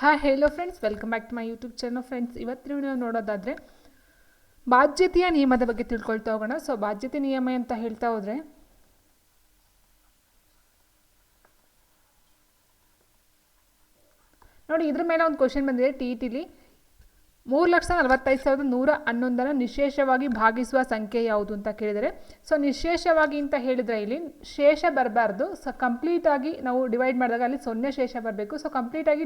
hello friends, welcome back to my YouTube channel friends. ಇವತ್ತಿನ video ನೋಡೋದಾದ್ರೆ ಬಾಧ್ಯತೆಯ ನಿಯಮದ ಬಗ್ಗೆ ತಿಳ್ಕೊಳ್ತಾ ಹೋಗೋಣ. ಸೊ ಬಾಧ್ಯತೆ ನಿಯಮ ಅಂತ ಹೇಳ್ತಾ ಹೋದ್ರೆ ನೋಡಿ, ಇದ್ರ ಮೇಲೆ ಒಂದು ಕ್ವೆಶ್ಚನ್ ಬಂದಿದೆ ಟಿಇಟಿಲಿ. 3,45,111 ನಿಶೇಷವಾಗಿ ಭಾಗಿಸುವ ಸಂಖ್ಯೆ ಯಾವುದು ಅಂತ ಕೇಳಿದರೆ, ಸೊ ನಿಶೇಷವಾಗಿ ಅಂತ ಹೇಳಿದರೆ ಇಲ್ಲಿ ಶೇಷ ಬರಬಾರ್ದು. ಸೊ ಕಂಪ್ಲೀಟಾಗಿ ನಾವು ಡಿವೈಡ್ ಮಾಡಿದಾಗ ಅಲ್ಲಿ 0 ಶೇಷ ಬರಬೇಕು. ಸೊ ಕಂಪ್ಲೀಟಾಗಿ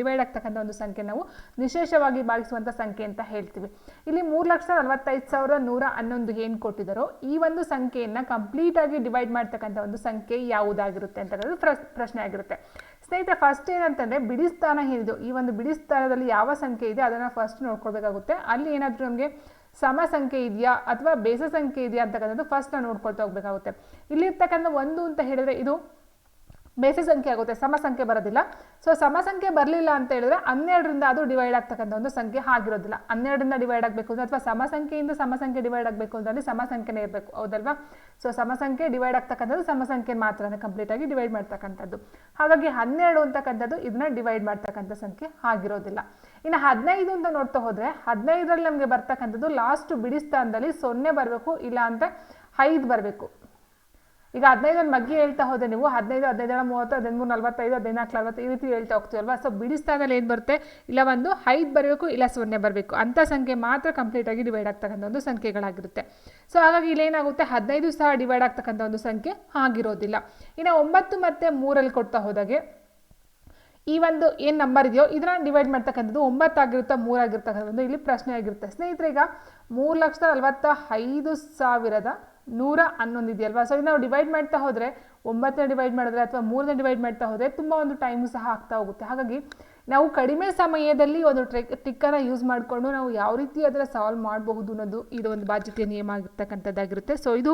ಡಿವೈಡ್ ಆಗ್ತಕ್ಕಂಥ ಒಂದು ಸಂಖ್ಯೆ ನಾವು ನಿಶೇಷವಾಗಿ ಭಾಗಿಸುವಂಥ ಸಂಖ್ಯೆ ಅಂತ ಹೇಳ್ತೀವಿ. ಇಲ್ಲಿ 3,45,111 ಏನು ಕೊಟ್ಟಿದ್ದಾರೋ ಈ ಒಂದು ಸಂಖ್ಯೆಯನ್ನು ಕಂಪ್ಲೀಟಾಗಿ ಡಿವೈಡ್ ಮಾಡ್ತಕ್ಕಂಥ ಒಂದು ಸಂಖ್ಯೆ ಯಾವುದಾಗಿರುತ್ತೆ ಅಂತ ಪ್ರಶ್ನೆ ಆಗಿರುತ್ತೆ. ಸ್ನೇಹಿತರೆ, ಫಸ್ಟ್ ಏನಂತಂದರೆ ಬಿಡಿ ಸ್ಥಾನ ಏನಿದೆ, ಈ ಒಂದು ಬಿಡಿ ಸ್ಥಾನದಲ್ಲಿ ಯಾವ ಸಂಖ್ಯೆ ಇದೆ ಅದನ್ನು ಫಸ್ಟ್ ನೋಡ್ಕೊಳ್ಬೇಕಾಗುತ್ತೆ. ಅಲ್ಲಿ ಏನಾದರೂ ನಮಗೆ ಸಮ ಸಂಖ್ಯೆ ಇದೆಯಾ ಅಥವಾ ಬೇಸ ಸಂಖ್ಯೆ ಇದೆಯಾ ಅಂತಕ್ಕಂಥದ್ದು ಫಸ್ಟ್ ನಾವು ನೋಡ್ಕೊಳ್ತಾ ಹೋಗ್ಬೇಕಾಗುತ್ತೆ. ಇಲ್ಲಿರ್ತಕ್ಕಂಥ 1 ಅಂತ ಹೇಳಿದ್ರೆ ಇದು ಬೇಸ ಸಂಖ್ಯೆ ಆಗುತ್ತೆ, ಸಮ ಸಂಖ್ಯೆ ಬರೋದಿಲ್ಲ. ಸೊ ಸಮ ಸಂಖ್ಯೆ ಬರಲಿಲ್ಲ ಅಂತ ಹೇಳಿದ್ರೆ 12ರಿಂದ ಅದು ಡಿವೈಡ್ ಆಗ್ತಕ್ಕಂಥ ಒಂದು ಸಂಖ್ಯೆ ಆಗಿರೋದಿಲ್ಲ. 12ರಿಂದ ಡಿವೈಡ್ ಆಗಬೇಕು ಅಂದರೆ ಅಥವಾ ಸಮ ಸಂಖ್ಯೆಯಿಂದ ಸಮ ಸಂಖ್ಯೆ ಡಿವೈಡ್ ಆಗಬೇಕು ಅಂದರೆ ಸಮ ಸಂಖ್ಯೆನೇ ಇರಬೇಕು, ಹೌದಲ್ವಾ? ಸೊ ಸಮ ಸಂಖ್ಯೆ ಡಿವೈಡ್ ಆಗ್ತಕ್ಕಂಥದ್ದು ಸಮ ಸಂಖ್ಯೆ ಮಾತ್ರ ಕಂಪ್ಲೀಟಾಗಿ ಡಿವೈಡ್ ಮಾಡ್ತಕ್ಕಂಥದ್ದು. ಹಾಗಾಗಿ 12 ಅಂತಕ್ಕಂಥದ್ದು ಇದನ್ನ ಡಿವೈಡ್ ಮಾಡ್ತಕ್ಕಂಥ ಸಂಖ್ಯೆ ಆಗಿರೋದಿಲ್ಲ. ಇನ್ನು 15 ಅಂತ ನೋಡ್ತಾ ಹೋದರೆ 15ರಲ್ಲಿ ನಮಗೆ ಬರ್ತಕ್ಕಂಥದ್ದು ಲಾಸ್ಟ್ ಬಿಡಿ ಸ್ಥಾನದಲ್ಲಿ 0 ಬರಬೇಕು, ಇಲ್ಲ ಅಂತ 5 ಬರಬೇಕು. ಈಗ 15 ಮಗ್ಗಿ ಹೇಳ್ತಾ ಹೋದ್ರೆ ನೀವು 15, 15, 30, 13, 45, 14, 40 ಈ ರೀತಿ ಹೇಳ್ತಾ ಹೋಗ್ತೀವಲ್ವಾ. ಸೊ ಬಿಡಿ ಸ್ಥಾನದಲ್ಲಿ ಏನು ಬರುತ್ತೆ, ಇಲ್ಲ ಒಂದು 5 ಬರಬೇಕು, ಇಲ್ಲ 0 ಬರಬೇಕು. ಅಂಥ ಸಂಖ್ಯೆ ಮಾತ್ರ ಕಂಪ್ಲೀಟಾಗಿ ಡಿವೈಡ್ ಆಗ್ತಕ್ಕಂಥ ಒಂದು ಸಂಖ್ಯೆಗಳಾಗಿರುತ್ತೆ. ಸೊ ಹಾಗಾಗಿ ಇಲ್ಲೇನಾಗುತ್ತೆ, 15 ಸಹ ಡಿವೈಡ್ ಆಗ್ತಕ್ಕಂಥ ಒಂದು ಸಂಖ್ಯೆ ಆಗಿರೋದಿಲ್ಲ. ಇನ್ನು 9 ಮತ್ತು 3ರಲ್ಲಿ ಕೊಡ್ತಾ ಹೋದಾಗೆ ಈ ಒಂದು ಏನು ನಂಬರ್ ಇದೆಯೋ ಇದನ್ನ ಡಿವೈಡ್ ಮಾಡ್ತಕ್ಕಂಥದ್ದು 9 ಆಗಿರುತ್ತಾ 3 ಆಗಿರ್ತಕ್ಕಂಥದ್ದು ಇಲ್ಲಿ ಪ್ರಶ್ನೆ ಆಗಿರುತ್ತೆ. ಸ್ನೇಹಿತರೆ, ಈಗ 3,45,111 ಇದೆಯಲ್ವಾ. ಸೊ ಇದು ನಾವು ಡಿವೈಡ್ ಮಾಡ್ತಾ ಹೋದರೆ 9ನ ಡಿವೈಡ್ ಮಾಡಿದ್ರೆ ಅಥವಾ 3ನ ಡಿವೈಡ್ ಮಾಡ್ತಾ ಹೋದರೆ ತುಂಬ ಒಂದು ಟೈಮು ಸಹ ಆಗ್ತಾ ಹೋಗುತ್ತೆ. ಹಾಗಾಗಿ ನಾವು ಕಡಿಮೆ ಸಮಯದಲ್ಲಿ ಒಂದು ಟ್ರಿಕ್ಕನ್ನು ಯೂಸ್ ಮಾಡಿಕೊಂಡು ನಾವು ಯಾವ ರೀತಿ ಅದರ ಸಾಲ್ವ್ ಮಾಡಬಹುದು ಅನ್ನೋದು ಇದು ಒಂದು ಬಾಧ್ಯತೆಯ ನಿಯಮ ಆಗಿರ್ತಕ್ಕಂಥದ್ದಾಗಿರುತ್ತೆ. ಸೊ ಇದು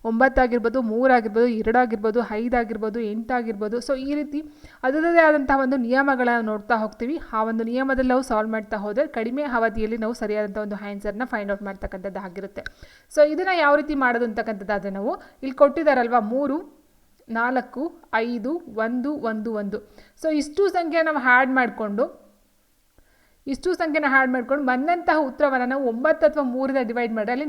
9 ಆಗಿರ್ಬೋದು, 3 ಆಗಿರ್ಬೋದು, 2 ಆಗಿರ್ಬೋದು, 5 ಆಗಿರ್ಬೋದು, 8 ಆಗಿರ್ಬೋದು. ಸೊ ಈ ರೀತಿ ಅದರದೇ ಆದಂತಹ ಒಂದು ನಿಯಮಗಳನ್ನು ನೋಡ್ತಾ ಹೋಗ್ತೀವಿ. ಆ ಒಂದು ನಿಯಮದಲ್ಲಿ ನಾವು ಸಾಲ್ವ್ ಮಾಡ್ತಾ ಹೋದರೆ ಕಡಿಮೆ ಅವಧಿಯಲ್ಲಿ ನಾವು ಸರಿಯಾದಂಥ ಒಂದು ಆನ್ಸರ್ನ ಫೈಂಡ್ ಔಟ್ ಮಾಡ್ತಕ್ಕಂಥದ್ದಾಗಿರುತ್ತೆ. ಸೊ ಇದನ್ನು ಯಾವ ರೀತಿ ಮಾಡೋದು ಅಂತಕ್ಕಂಥದ್ದಾದರೆ ನಾವು ಇಲ್ಲಿ ಕೊಟ್ಟಿದ್ದಾರಲ್ವ 3, 4, 5, 1, 1, 1. ಸೊ ಇಷ್ಟು ಸಂಖ್ಯೆ ನಾವು ಆ್ಯಡ್ ಮಾಡಿಕೊಂಡು ಬಂದಂತಹ ಉತ್ತರವನ್ನು ನಾವು 9 ಅಥವಾ 3ರಿಂದ ಡಿವೈಡ್ ಮಾಡಿ ಅಲ್ಲಿ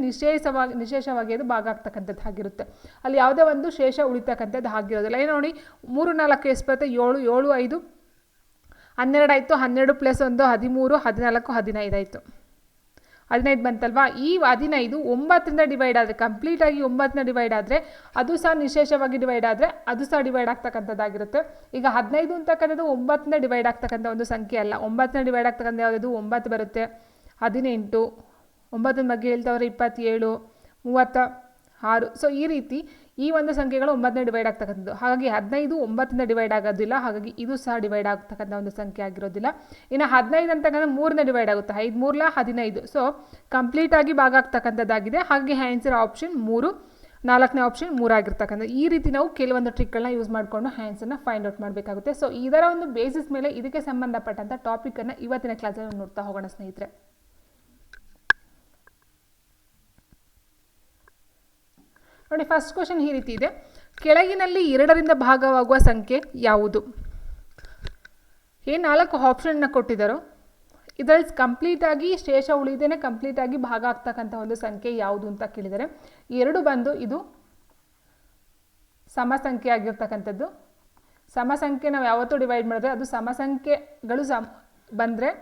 ನಿಶೇಷವಾಗಿ ಅದು ಭಾಗ ಆಗ್ತಕ್ಕಂಥದ್ದು ಆಗಿರುತ್ತೆ. ಅಲ್ಲಿ ಯಾವುದೇ ಒಂದು ಶೇಷ ಉಳಿತಕ್ಕಂಥದ್ದು ಆಗಿರೋದಿಲ್ಲ. ಏನು ನೋಡಿ, 3, 4 ಎಷ್ಟು ಬರುತ್ತೆ, 7, 7, 5, 12 ಆಯಿತು. 12 + 1 13, 14, 15 ಆಯಿತು. 15 ಬಂತಲ್ವಾ. ಈ 15 9ರಿಂದ ಡಿವೈಡ್ ಆದರೆ ಕಂಪ್ಲೀಟಾಗಿ 9ನ ಡಿವೈಡ್ ಆದರೆ ಅದು ಸಹ ನಿಶೇಷವಾಗಿ ಡಿವೈಡ್ ಆದರೆ ಅದು ಸಹ ಡಿವೈಡ್ ಆಗ್ತಕ್ಕಂಥದ್ದಾಗಿರುತ್ತೆ. ಈಗ 15 ಅಂತಕ್ಕಂಥದ್ದು 9ರಿಂದ ಡಿವೈಡ್ ಆಗ್ತಕ್ಕಂಥ ಒಂದು ಸಂಖ್ಯೆ ಅಲ್ಲ. 9ನ ಡಿವೈಡ್ ಆಗ್ತಕ್ಕಂಥ ಯಾವುದಾದ್ರು 9 ಬರುತ್ತೆ, 18, 9ನ ಬಗ್ಗೆ ಹೇಳ್ತಾವ್ರೆ 27, 36. ಸೊ ಈ ರೀತಿ ಈ ಒಂದು ಸಂಖ್ಯೆಗಳು 9ನೇ ಡಿವೈಡ್ ಆಗ್ತಕ್ಕಂಥದ್ದು. ಹಾಗಾಗಿ 15 9ರಿಂದ ಡಿವೈಡ್ ಆಗೋದಿಲ್ಲ. ಹಾಗಾಗಿ ಇದು ಸಹ ಡಿವೈಡ್ ಆಗ್ತಕ್ಕಂಥ ಒಂದು ಸಂಖ್ಯೆ ಆಗಿರೋದಿಲ್ಲ. ಇನ್ನು 15 ಅಂತಕ್ಕಂಥ 3ನೇ ಡಿವೈಡ್ ಆಗುತ್ತೆ, 5 3 15. ಸೊ ಕಂಪ್ಲೀಟಾಗಿ ಭಾಗ ಆಗ್ತಕ್ಕಂಥದ್ದಾಗಿದೆ. ಹಾಗೆ ಆನ್ಸರ್ ಆಪ್ಷನ್ 3, 4ನೇ ಆಪ್ಷನ್ 3 ಆಗಿರ್ತಕ್ಕಂಥ. ಈ ರೀತಿ ನಾವು ಕೆಲವೊಂದು ಟ್ರಿಕ್ಗಳನ್ನ ಯೂಸ್ ಮಾಡಿಕೊಂಡು ಆನ್ಸರ್ನ ಫೈಂಡ್ ಔಟ್ ಮಾಡಬೇಕಾಗುತ್ತೆ. ಸೊ ಇದರ ಒಂದು ಬೇಸಿಸ್ ಮೇಲೆ ಇದಕ್ಕೆ ಸಂಬಂಧಪಟ್ಟಂಥ ಟಾಪಿಕನ್ನು ಇವತ್ತಿನ ಕ್ಲಾಸಲ್ಲಿ ನೋಡ್ತಾ ಹೋಗೋಣ ಸ್ನೇಹಿತರೆ. ನೋಡಿ, ಫಸ್ಟ್ ಕ್ವಶನ್ ಈ ರೀತಿ ಇದೆ. ಕೆಳಗಿನಲ್ಲಿ 2ರಿಂದ ಭಾಗವಾಗುವ ಸಂಖ್ಯೆ ಯಾವುದು? ಏನು 4 ಆಪ್ಷನ್ನ ಕೊಟ್ಟಿದ್ದಾರೋ ಇದರಲ್ಲಿ ಕಂಪ್ಲೀಟಾಗಿ ಶೇಷ ಉಳಿದೇನೆ ಕಂಪ್ಲೀಟಾಗಿ ಭಾಗ ಆಗ್ತಕ್ಕಂಥ ಒಂದು ಸಂಖ್ಯೆ ಯಾವುದು ಅಂತ ಕೇಳಿದರೆ 2 ಬಂದು ಇದು ಸಮ ಸಂಖ್ಯೆ ಆಗಿರ್ತಕ್ಕಂಥದ್ದು. ಸಮ ಸಂಖ್ಯೆ ನಾವು ಯಾವತ್ತೂ ಡಿವೈಡ್ ಮಾಡಿದ್ರೆ ಅದು ಸಮ ಸಂಖ್ಯೆಗಳು ಬಂದರೆ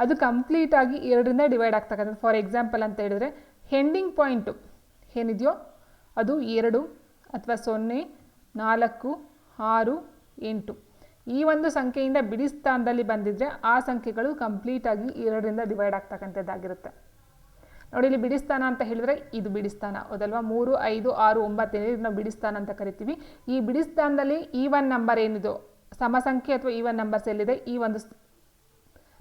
ಅದು ಕಂಪ್ಲೀಟಾಗಿ 2ರಿಂದ ಡಿವೈಡ್ ಆಗ್ತಕ್ಕಂಥದ್ದು. ಫಾರ್ ಎಕ್ಸಾಂಪಲ್ ಅಂತ ಹೇಳಿದ್ರೆ ಎಂಡಿಂಗ್ ಪಾಯಿಂಟು ಏನಿದೆಯೋ ಅದು 2 ಅಥವಾ 0, 4, 6, 8 ಈ ಒಂದು ಸಂಖ್ಯೆಯಿಂದ ಬಿಡಿ ಸ್ಥಾನದಲ್ಲಿ ಬಂದಿದ್ದರೆ ಆ ಸಂಖ್ಯೆಗಳು ಕಂಪ್ಲೀಟಾಗಿ 2ರಿಂದ ಡಿವೈಡ್ ಆಗ್ತಕ್ಕಂಥದ್ದಾಗಿರುತ್ತೆ. ನೋಡಿ, ಇಲ್ಲಿ ಬಿಡಿ ಸ್ಥಾನ ಅಂತ ಹೇಳಿದರೆ ಇದು ಬಿಡಿ ಸ್ಥಾನ, ಹೌದಲ್ವಾ? 3, 5, 6, 9 ಏನಿದೆ ನಾವು ಬಿಡಿ ಸ್ಥಾನ ಅಂತ ಕರಿತೀವಿ. ಈ ಬಿಡಿ ಸ್ಥಾನದಲ್ಲಿ ಈವನ್ ನಂಬರ್ ಏನಿದೋ ಸಮ ಸಂಖ್ಯೆ ಅಥವಾ ಈವನ್ ನಂಬರ್ಸ್ ಎಲ್ಲಿದೆ ಈ ಒಂದು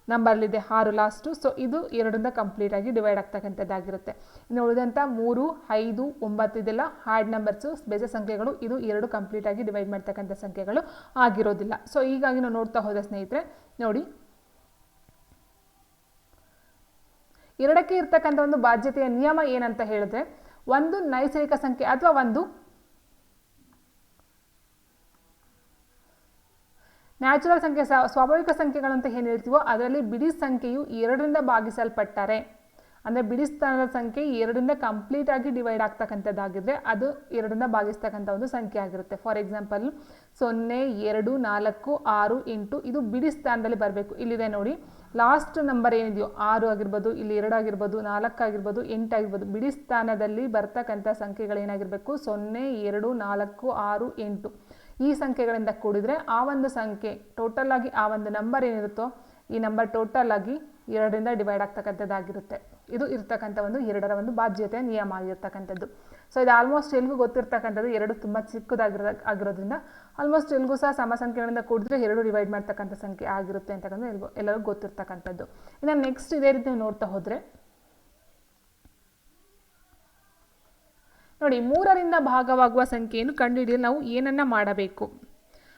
ನಂಬರ್ಲಿದೆ 6 ಲಾಸ್ಟು. ಸೊ ಇದು 2ರಿಂದ ಕಂಪ್ಲೀಟಾಗಿ ಡಿವೈಡ್ ಆಗ್ತಕ್ಕಂಥದ್ದಾಗಿರುತ್ತೆ. ಇನ್ನು ಉಳಿದಂಥ 3, 5, 9 ಇದೆಲ್ಲ ಹಾರ್ಡ್ ನಂಬರ್ಸು, ಬೇಸ ಸಂಖ್ಯೆಗಳು. ಇದು 2 ಕಂಪ್ಲೀಟಾಗಿ ಡಿವೈಡ್ ಮಾಡ್ತಕ್ಕಂಥ ಸಂಖ್ಯೆಗಳು ಆಗಿರೋದಿಲ್ಲ. ಸೊ ಹೀಗಾಗಿ ನಾವು ನೋಡ್ತಾ ಹೋದ ಸ್ನೇಹಿತರೆ, ನೋಡಿ 2ಕ್ಕೆ ಇರ್ತಕ್ಕಂಥ ಒಂದು ಬಾಧ್ಯತೆಯ ನಿಯಮ ಏನಂತ ಹೇಳಿದ್ರೆ, ಒಂದು ನೈಸರ್ಗಿಕ ಸಂಖ್ಯೆ ಅಥವಾ ಒಂದು ನ್ಯಾಚುರಲ್ ಸಂಖ್ಯೆ ಸ್ವಾಭಾವಿಕ ಸಂಖ್ಯೆಗಳು ಅಂತ ಏನು ಹೇಳ್ತೀವೋ ಅದರಲ್ಲಿ ಬಿಡಿ ಸಂಖ್ಯೆಯು 2ರಿಂದ ಭಾಗಿಸಲ್ಪಟ್ಟರೆ, ಅಂದರೆ ಬಿಡಿ ಸ್ಥಾನದ ಸಂಖ್ಯೆ 2ರಿಂದ ಕಂಪ್ಲೀಟಾಗಿ ಡಿವೈಡ್ ಆಗ್ತಕ್ಕಂಥದ್ದಾಗಿದ್ದರೆ ಅದು 2ರಿಂದ ಭಾಗಿಸ್ತಕ್ಕಂಥ ಒಂದು ಸಂಖ್ಯೆ ಆಗಿರುತ್ತೆ. ಫಾರ್ ಎಕ್ಸಾಂಪಲ್ 0, 2, 4, 6, 8 ಇದು ಬಿಡಿ ಸ್ಥಾನದಲ್ಲಿ ಬರಬೇಕು. ಇಲ್ಲಿದೆ ನೋಡಿ, ಲಾಸ್ಟ್ ನಂಬರ್ ಏನಿದೆಯೋ 6 ಆಗಿರ್ಬೋದು, ಇಲ್ಲಿ 2 ಆಗಿರ್ಬೋದು, 4 ಆಗಿರ್ಬೋದು, 8 ಆಗಿರ್ಬೋದು, ಬಿಡಿ ಸ್ಥಾನದಲ್ಲಿ ಬರ್ತಕ್ಕಂಥ ಸಂಖ್ಯೆಗಳೇನಾಗಿರಬೇಕು 0, 2, 4, 6, 8 ಈ ಸಂಖ್ಯೆಗಳಿಂದ ಕೂಡಿದರೆ ಆ ಒಂದು ಸಂಖ್ಯೆ ಟೋಟಲ್ ಆಗಿ ಆ ಒಂದು ನಂಬರ್ ಏನಿರುತ್ತೋ ಈ ನಂಬರ್ ಟೋಟಲ್ ಆಗಿ 2ರಿಂದ ಡಿವೈಡ್ ಆಗ್ತಕ್ಕಂಥದ್ದಾಗಿರುತ್ತೆ. ಇದು ಇರ್ತಕ್ಕಂಥ ಒಂದು 2ರ ಒಂದು ಬಾಧ್ಯತೆಯ ನಿಯಮ ಆಗಿರ್ತಕ್ಕಂಥದ್ದು. ಸೊ ಇದು ಆಲ್ಮೋಸ್ಟ್ ಎಲ್ಗೂ ಗೊತ್ತಿರ್ತಕ್ಕಂಥದ್ದು. 2 ತುಂಬ ಚಿಕ್ಕದಾಗಿರೋದ್ರಿಂದ ಆಲ್ಮೋಸ್ಟ್ ಎಲ್ಗೂ ಸಹ ಸಮ ಸಂಖ್ಯೆಗಳಿಂದ ಕೂಡಿದ್ರೆ 2 ಡಿವೈಡ್ ಮಾಡ್ತಕ್ಕಂಥ ಸಂಖ್ಯೆ ಆಗಿರುತ್ತೆ ಅಂತಕ್ಕಂಥ ಎಲ್ಲರಿಗೂ ಗೊತ್ತಿರ್ತಕ್ಕಂಥದ್ದು. ಇನ್ನು ನೆಕ್ಸ್ಟ್ ಇದೇ ರೀತಿ ನೋಡ್ತಾ ಹೋದರೆ ನೋಡಿ, 3ರಿಂದ ಭಾಗವಾಗುವ ಸಂಖ್ಯೆಯನ್ನು ಕಂಡುಹಿಡಿಯಲು ನಾವು ಏನನ್ನ ಮಾಡಬೇಕು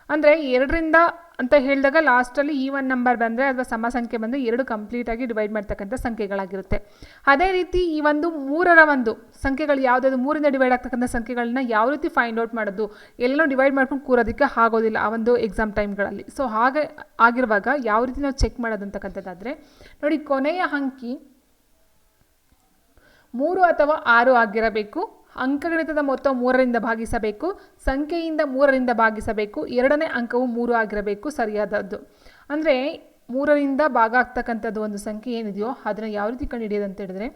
ಅಂದರೆ 2ರಿಂದ ಅಂತ ಹೇಳಿದಾಗ ಲಾಸ್ಟಲ್ಲಿ ಈ ಒಂದು ನಂಬರ್ ಬಂದರೆ ಅಥವಾ ಸಮ ಸಂಖ್ಯೆ ಬಂದರೆ 2 ಕಂಪ್ಲೀಟಾಗಿ ಡಿವೈಡ್ ಮಾಡ್ತಕ್ಕಂಥ ಸಂಖ್ಯೆಗಳಾಗಿರುತ್ತೆ. ಅದೇ ರೀತಿ ಈ ಒಂದು 3ರ ಒಂದು ಸಂಖ್ಯೆಗಳು ಯಾವುದಾದ್ರು 3ರಿಂದ ಡಿವೈಡ್ ಆಗ್ತಕ್ಕಂಥ ಸಂಖ್ಯೆಗಳನ್ನ ಯಾವ ರೀತಿ ಫೈಂಡ್ ಔಟ್ ಮಾಡೋದು, ಎಲ್ಲನೂ ಡಿವೈಡ್ ಮಾಡ್ಕೊಂಡು ಕೂರೋದಕ್ಕೆ ಆಗೋದಿಲ್ಲ ಆ ಒಂದು ಎಕ್ಸಾಮ್ ಟೈಮ್ಗಳಲ್ಲಿ. ಸೊ ಹಾಗೆ ಆಗಿರುವಾಗ ಯಾವ ರೀತಿ ನಾವು ಚೆಕ್ ಮಾಡೋದು ಅಂತಕ್ಕಂಥದ್ದಾದರೆ ನೋಡಿ, ಕೊನೆಯ ಅಂಕಿ 3 ಅಥವಾ 6 ಆಗಿರಬೇಕು. ಅಂಕಗಣಿತದ ಮೊತ್ತ 3ರಿಂದ ಭಾಗಿಸಬೇಕು. ಸಂಖ್ಯೆಯಿಂದ 3ರಿಂದ ಭಾಗಿಸಬೇಕು. 2ನೇ ಅಂಕವು 3 ಆಗಿರಬೇಕು ಸರಿಯಾದದ್ದು. ಅಂದರೆ 3ರಿಂದ ಭಾಗ ಆಗ್ತಕ್ಕಂಥದ್ದು ಒಂದು ಸಂಖ್ಯೆ ಏನಿದೆಯೋ ಅದನ್ನು ಯಾವ ರೀತಿ ಕಂಡುಹಿಡಿಯೋದು ಅಂತ ಹೇಳಿದ್ರೆ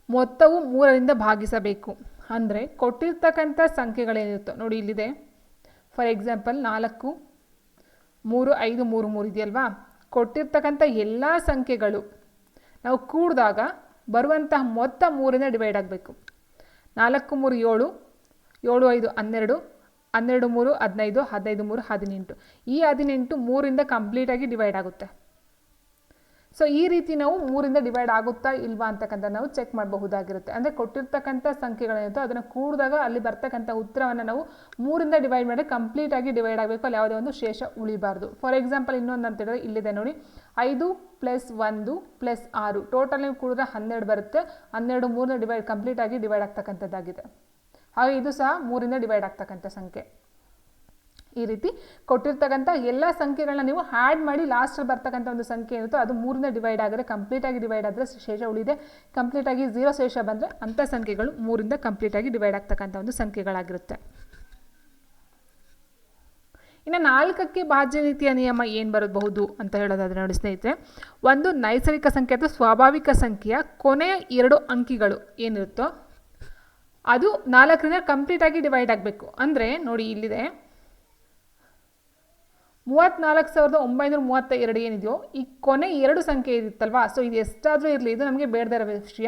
ಮೊತ್ತವು 3ರಿಂದ ಭಾಗಿಸಬೇಕು. ಅಂದರೆ ಕೊಟ್ಟಿರ್ತಕ್ಕಂಥ ಸಂಖ್ಯೆಗಳೇನಿರುತ್ತೋ ನೋಡಿ, ಇಲ್ಲಿದೆ ಫಾರ್ ಎಕ್ಸಾಂಪಲ್ 4, 3, 5, 3, 3 ಇದೆಯಲ್ವಾ. ಕೊಟ್ಟಿರ್ತಕ್ಕಂಥ ಎಲ್ಲ ಸಂಖ್ಯೆಗಳು ನಾವು ಕೂಡಿದಾಗ ಬರುವಂತಹ ಮೊತ್ತ 3ರಿಂದ ಡಿವೈಡ್ ಆಗಬೇಕು. 4, 3, 7, 7, 5, 12, 12, 3, 15, 15, 3, 18. ಈ 18 3ರಿಂದ ಕಂಪ್ಲೀಟಾಗಿ ಡಿವೈಡ್ ಆಗುತ್ತೆ. ಸೊ ಈ ರೀತಿ ನಾವು 3ರಿಂದ ಡಿವೈಡ್ ಆಗುತ್ತಾ ಇಲ್ವಾ ಅಂತಕ್ಕಂಥ ನಾವು ಚೆಕ್ ಮಾಡಬಹುದಾಗಿರುತ್ತೆ. ಅಂದರೆ ಕೊಟ್ಟಿರ್ತಕ್ಕಂಥ ಸಂಖ್ಯೆಗಳೇನಿರುತ್ತೋ ಅದನ್ನು ಕೂಡಿದಾಗ ಅಲ್ಲಿ ಬರ್ತಕ್ಕಂಥ ಉತ್ತರವನ್ನು ನಾವು 3ರಿಂದ ಡಿವೈಡ್ ಮಾಡಿ ಕಂಪ್ಲೀಟಾಗಿ ಡಿವೈಡ್ ಆಗಬೇಕು. ಅಲ್ಲಿ ಯಾವುದೇ ಒಂದು ಶೇಷ ಉಳಿಬಾರ್ದು. ಫಾರ್ ಎಕ್ಸಾಂಪಲ್ ಇನ್ನೊಂದು ಅಂತ ಹೇಳಿದ್ರೆ ಇಲ್ಲಿದೆ ನೋಡಿ, 5 + 1 + 6 ಟೋಟಲ್ ನೀವು ಕೂಡಿದ್ರೆ 12 ಬರುತ್ತೆ. 12 3ರಿಂದ ಡಿವೈಡ್ ಕಂಪ್ಲೀಟಾಗಿ ಡಿವೈಡ್ ಆಗ್ತಕ್ಕಂಥದ್ದಾಗಿದೆ. ಹಾಗೆ ಇದು ಸಹ 3ರಿಂದ ಡಿವೈಡ್ ಆಗ್ತಕ್ಕಂಥ ಸಂಖ್ಯೆ. ಈ ರೀತಿ ಕೊಟ್ಟಿರ್ತಕ್ಕಂಥ ಎಲ್ಲ ಸಂಖ್ಯೆಗಳನ್ನ ನೀವು ಆ್ಯಡ್ ಮಾಡಿ ಲಾಸ್ಟಲ್ಲಿ ಬರ್ತಕ್ಕಂಥ ಒಂದು ಸಂಖ್ಯೆ ಇರುತ್ತೋ ಅದು 3ರಿಂದ ಡಿವೈಡ್ ಆದರೆ ಕಂಪ್ಲೀಟಾಗಿ ಡಿವೈಡ್ ಆದರೆ ಶೇಷ ಉಳಿದೆ. ಕಂಪ್ಲೀಟಾಗಿ 0 ಶೇಷ ಬಂದರೆ ಅಂಥ ಸಂಖ್ಯೆಗಳು 3ರಿಂದ ಕಂಪ್ಲೀಟಾಗಿ ಡಿವೈಡ್ ಆಗ್ತಕ್ಕಂಥ ಒಂದು ಸಂಖ್ಯೆಗಳಾಗಿರುತ್ತೆ. ಇನ್ನು 4ಕ್ಕೆ ಭಾಜ್ಯ ರೀತಿಯ ನಿಯಮ ಏನು ಬರಬಹುದು ಅಂತ ಹೇಳೋದಾದರೆ ನೋಡಿ ಸ್ನೇಹಿತರೆ, ಒಂದು ನೈಸರ್ಗಿಕ ಸಂಖ್ಯೆ ಅಥವಾ ಸ್ವಾಭಾವಿಕ ಸಂಖ್ಯೆಯ ಕೊನೆಯ 2 ಅಂಕಿಗಳು ಏನಿರುತ್ತೋ ಅದು 4ರಿಂದ ಕಂಪ್ಲೀಟಾಗಿ ಡಿವೈಡ್ ಆಗಬೇಕು. ಅಂದರೆ ನೋಡಿ ಇಲ್ಲಿದೆ 34,932 ಏನಿದೆಯೋ ಈ ಕೊನೆ 2 ಸಂಖ್ಯೆ ಇರುತ್ತಲ್ವಾ. ಸೊ ಇದು ಎಷ್ಟಾದರೂ ಇರಲಿ, ಇದು ನಮಗೆ ಬೇಡದೇ ಇರೋ ವಿಷಯ.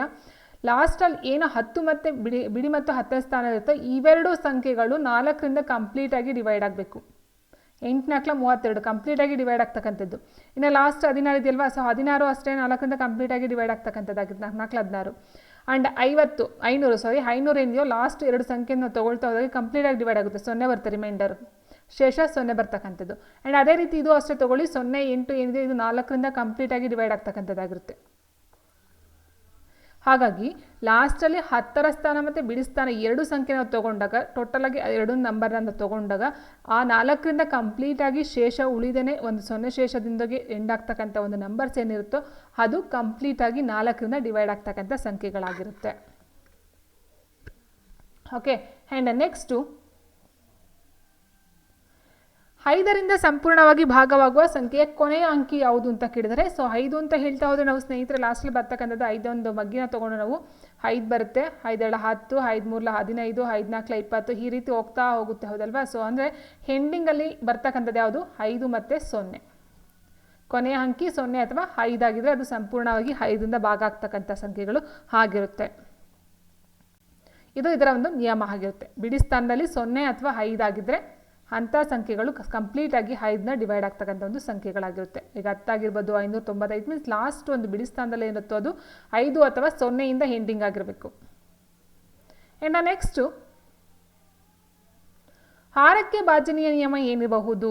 ಲಾಸ್ಟಲ್ಲಿ ಏನೋ 10 ಮತ್ತು ಬಿಡಿ ಮತ್ತು 10ನೇ ಸ್ಥಾನ ಇರುತ್ತೆ. ಇವೆರಡು ಸಂಖ್ಯೆಗಳು 4ರಿಂದ ಕಂಪ್ಲೀಟಾಗಿ ಡಿವೈಡ್ ಆಗಬೇಕು. 8 × 4 = 32 ಕಂಪ್ಲೀಟಾಗಿ ಡಿವೈಡ್ ಆಗ್ತಕ್ಕಂಥದ್ದು. ಇನ್ನು ಲಾಸ್ಟ್ 16 ಇದೆಯಲ್ವಾ, ಸೊ 16 ಅಷ್ಟೇ 4ರಿಂದ ಕಂಪ್ಲೀಟಾಗಿ ಡಿವೈಡ್ ಆಗ್ತಕ್ಕಂಥದ್ದಾಗಿದೆ. 4 × 16 ಆ್ಯಂಡ್ 500 ಏನಿದೆಯೋ ಲಾಸ್ಟ್ 2 ಸಂಖ್ಯೆಯನ್ನು ತೊಗೊಳ್ತಾ ಹೋದಾಗ ಕಂಪ್ಲೀಟಾಗಿ ಡಿವೈಡ್ ಆಗುತ್ತೆ. 0 ಬರುತ್ತೆ, ರಿಮೈಂಡರ್ ಶೇಷ 0 ಬರ್ತಕ್ಕಂಥದ್ದು. ಆ್ಯಂಡ್ ಅದೇ ರೀತಿ ಇದು ಅಷ್ಟೇ ತೊಗೊಳ್ಳಿ, 0, 8 ಏನಿದೆ ಇದು 4ರಿಂದ ಕಂಪ್ಲೀಟಾಗಿ ಡಿವೈಡ್ ಆಗ್ತಕ್ಕಂಥದ್ದಾಗಿರುತ್ತೆ. ಹಾಗಾಗಿ ಲಾಸ್ಟಲ್ಲಿ 10ರ ಸ್ಥಾನ ಮತ್ತು ಬಿಡಿ ಸ್ಥಾನ 2 ಸಂಖ್ಯೆ ನಾವು ತೊಗೊಂಡಾಗ ಟೋಟಲಾಗಿ 2 ನಂಬರನ್ನು ತೊಗೊಂಡಾಗ ಆ 4ರಿಂದ ಕಂಪ್ಲೀಟಾಗಿ ಶೇಷ ಉಳಿದೇ ಒಂದು 0 ಶೇಷದಿಂದಾಗಿ ಎಂಡ್ ಆಗ್ತಕ್ಕಂಥ ಒಂದು ನಂಬರ್ಸ್ ಏನಿರುತ್ತೋ ಅದು ಕಂಪ್ಲೀಟಾಗಿ 4ರಿಂದ ಡಿವೈಡ್ ಆಗ್ತಕ್ಕಂಥ ಸಂಖ್ಯೆಗಳಾಗಿರುತ್ತೆ. ಓಕೆ, ಆ್ಯಂಡ್ ನೆಕ್ಸ್ಟು 5ರಿಂದ ಸಂಪೂರ್ಣವಾಗಿ ಭಾಗವಾಗುವ ಸಂಖ್ಯೆಯ ಕೊನೆಯ ಅಂಕಿ ಯಾವುದು ಅಂತ ಕೇಳಿದರೆ, ಸೊ 5 ಅಂತ ಹೇಳ್ತಾ ಹೋದರೆ ನಾವು ಸ್ನೇಹಿತರೆ ಲಾಸ್ಟಲ್ಲಿ ಬರ್ತಕ್ಕಂಥದ್ದು 5 ಒಂದು ಮಗ್ಗಿನ ತೊಗೊಂಡು ನಾವು 5 ಬರುತ್ತೆ, 5 × 10, 5 × 3 = 15, 5 × 4 = 20 ಈ ರೀತಿ ಹೋಗ್ತಾ ಹೋಗುತ್ತೆ, ಹೌದಲ್ವಾ. ಸೊ ಅಂದರೆ ಹೆಂಡಿಂಗಲ್ಲಿ ಬರ್ತಕ್ಕಂಥದ್ದು ಯಾವುದು 5 ಮತ್ತು 0. ಕೊನೆಯ ಅಂಕಿ 0 ಅಥವಾ 5 ಆಗಿದ್ರೆ ಅದು ಸಂಪೂರ್ಣವಾಗಿ 5ರಿಂದ ಭಾಗ ಆಗ್ತಕ್ಕಂಥ ಸಂಖ್ಯೆಗಳು ಆಗಿರುತ್ತೆ. ಇದು ಇದರ ಒಂದು ನಿಯಮ ಆಗಿರುತ್ತೆ. ಬಿಡಿ ಸ್ಥಾನದಲ್ಲಿ 0 ಅಥವಾ 5 ಆಗಿದ್ದರೆ ಅಂಥ ಸಂಖ್ಯೆಗಳು ಕಂಪ್ಲೀಟಾಗಿ 5ನ ಡಿವೈಡ್ ಆಗ್ತಕ್ಕಂಥ ಒಂದು ಸಂಖ್ಯೆಗಳಾಗಿರುತ್ತೆ. ಈಗ 10 ಆಗಿರ್ಬೋದು, 595 ಮೀನ್ಸ್ ಲಾಸ್ಟ್ ಒಂದು ಬಿಡಿ ಸ್ಥಾನದಲ್ಲಿ ಏನಿರುತ್ತೋ ಅದು 5 ಅಥವಾ 0ಯಿಂದ ಎಂಡಿಂಗ್ ಆಗಿರಬೇಕು. ಆ್ಯಂಡ್ ನೆಕ್ಸ್ಟು 6ಕ್ಕೆ ಭಾಜನೀಯ ನಿಯಮ ಏನಿರಬಹುದು?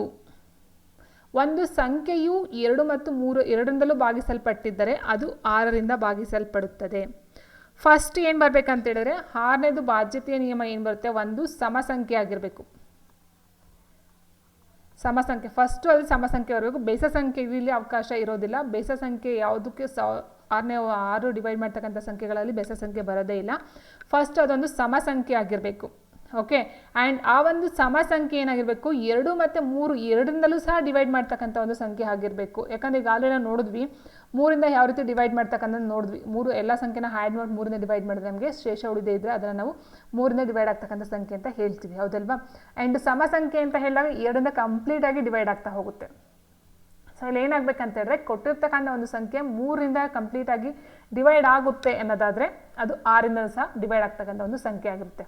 ಒಂದು ಸಂಖ್ಯೆಯು 2 ಮತ್ತು 3 ಎರಡರಿಂದಲೂ ಭಾಗಿಸಲ್ಪಟ್ಟಿದ್ದರೆ ಅದು 6ರಿಂದ ಭಾಗಿಸಲ್ಪಡುತ್ತದೆ. ಫಸ್ಟ್ ಏನು ಬರಬೇಕಂತ ಹೇಳಿದ್ರೆ 6ನೇದು ಭಾಜ್ಯತೆಯ ನಿಯಮ ಏನು ಬರುತ್ತೆ, ಒಂದು ಸಮ ಸಂಖ್ಯೆ ಆಗಿರಬೇಕು. ಸಮ ಸಂಖ್ಯೆ ಫಸ್ಟು ಅಲ್ಲಿ ಸಮ ಸಂಖ್ಯೆ ಬರಬೇಕು. ಬೇಸ ಸಂಖ್ಯೆ ಇಲ್ಲಿ ಅವಕಾಶ ಇರೋದಿಲ್ಲ. ಬೇಸ ಸಂಖ್ಯೆ ಯಾವುದಕ್ಕೆ 6 ಡಿವೈಡ್ ಮಾಡ್ತಕ್ಕಂಥ ಸಂಖ್ಯೆಗಳಲ್ಲಿ ಬೇಸ ಸಂಖ್ಯೆ ಬರೋದೇ ಇಲ್ಲ. ಫಸ್ಟ್ ಅದೊಂದು ಸಮ ಸಂಖ್ಯೆ ಆಗಿರಬೇಕು. ಓಕೆ, ಆ್ಯಂಡ್ ಆ ಒಂದು ಸಮ ಸಂಖ್ಯೆ ಏನಾಗಿರಬೇಕು, 2 ಮತ್ತು 3 ಎರಡರಿಂದಲೂ ಸಹ ಡಿವೈಡ್ ಮಾಡ್ತಕ್ಕಂಥ ಒಂದು ಸಂಖ್ಯೆ ಆಗಿರಬೇಕು. ಯಾಕಂದರೆ ಈಗಾಗಲೇ ನಾವು ನೋಡಿದ್ವಿ 3ರಿಂದ ಯಾವ ರೀತಿ ಡಿವೈಡ್ ಮಾಡ್ತಕ್ಕಂಥದ್ದು ನೋಡಿದ್ವಿ. 3 ಎಲ್ಲ ಸಂಖ್ಯೆನ ಆ್ಯಡ್ ಮಾಡಿ 3ರಿಂದ ಡಿವೈಡ್ ಮಾಡಿದ್ರೆ ನಮಗೆ ಶೇಷ ಉಳಿದೇ ಇದ್ದರೆ ಅದನ್ನು ನಾವು 3ರಿಂದ ಡಿವೈಡ್ ಆಗ್ತಕ್ಕಂಥ ಸಂಖ್ಯೆ ಅಂತ ಹೇಳ್ತೀವಿ, ಹೌದಲ್ವಾ. ಆ್ಯಂಡ್ ಸಮ ಸಂಖ್ಯೆ ಅಂತ ಹೇಳಿದಾಗ 2ರಿಂದ ಕಂಪ್ಲೀಟಾಗಿ ಡಿವೈಡ್ ಆಗ್ತಾ ಹೋಗುತ್ತೆ. ಸೊ ಇಲ್ಲಿ ಏನಾಗಬೇಕಂತ ಹೇಳಿದ್ರೆ ಕೊಟ್ಟಿರ್ತಕ್ಕಂಥ ಒಂದು ಸಂಖ್ಯೆ 3ರಿಂದ ಕಂಪ್ಲೀಟಾಗಿ ಡಿವೈಡ್ ಆಗುತ್ತೆ ಅನ್ನೋದಾದರೆ ಅದು 6ರಿಂದ ಸಹ ಡಿವೈಡ್ ಆಗ್ತಕ್ಕಂಥ ಒಂದು ಸಂಖ್ಯೆ ಆಗಿರುತ್ತೆ.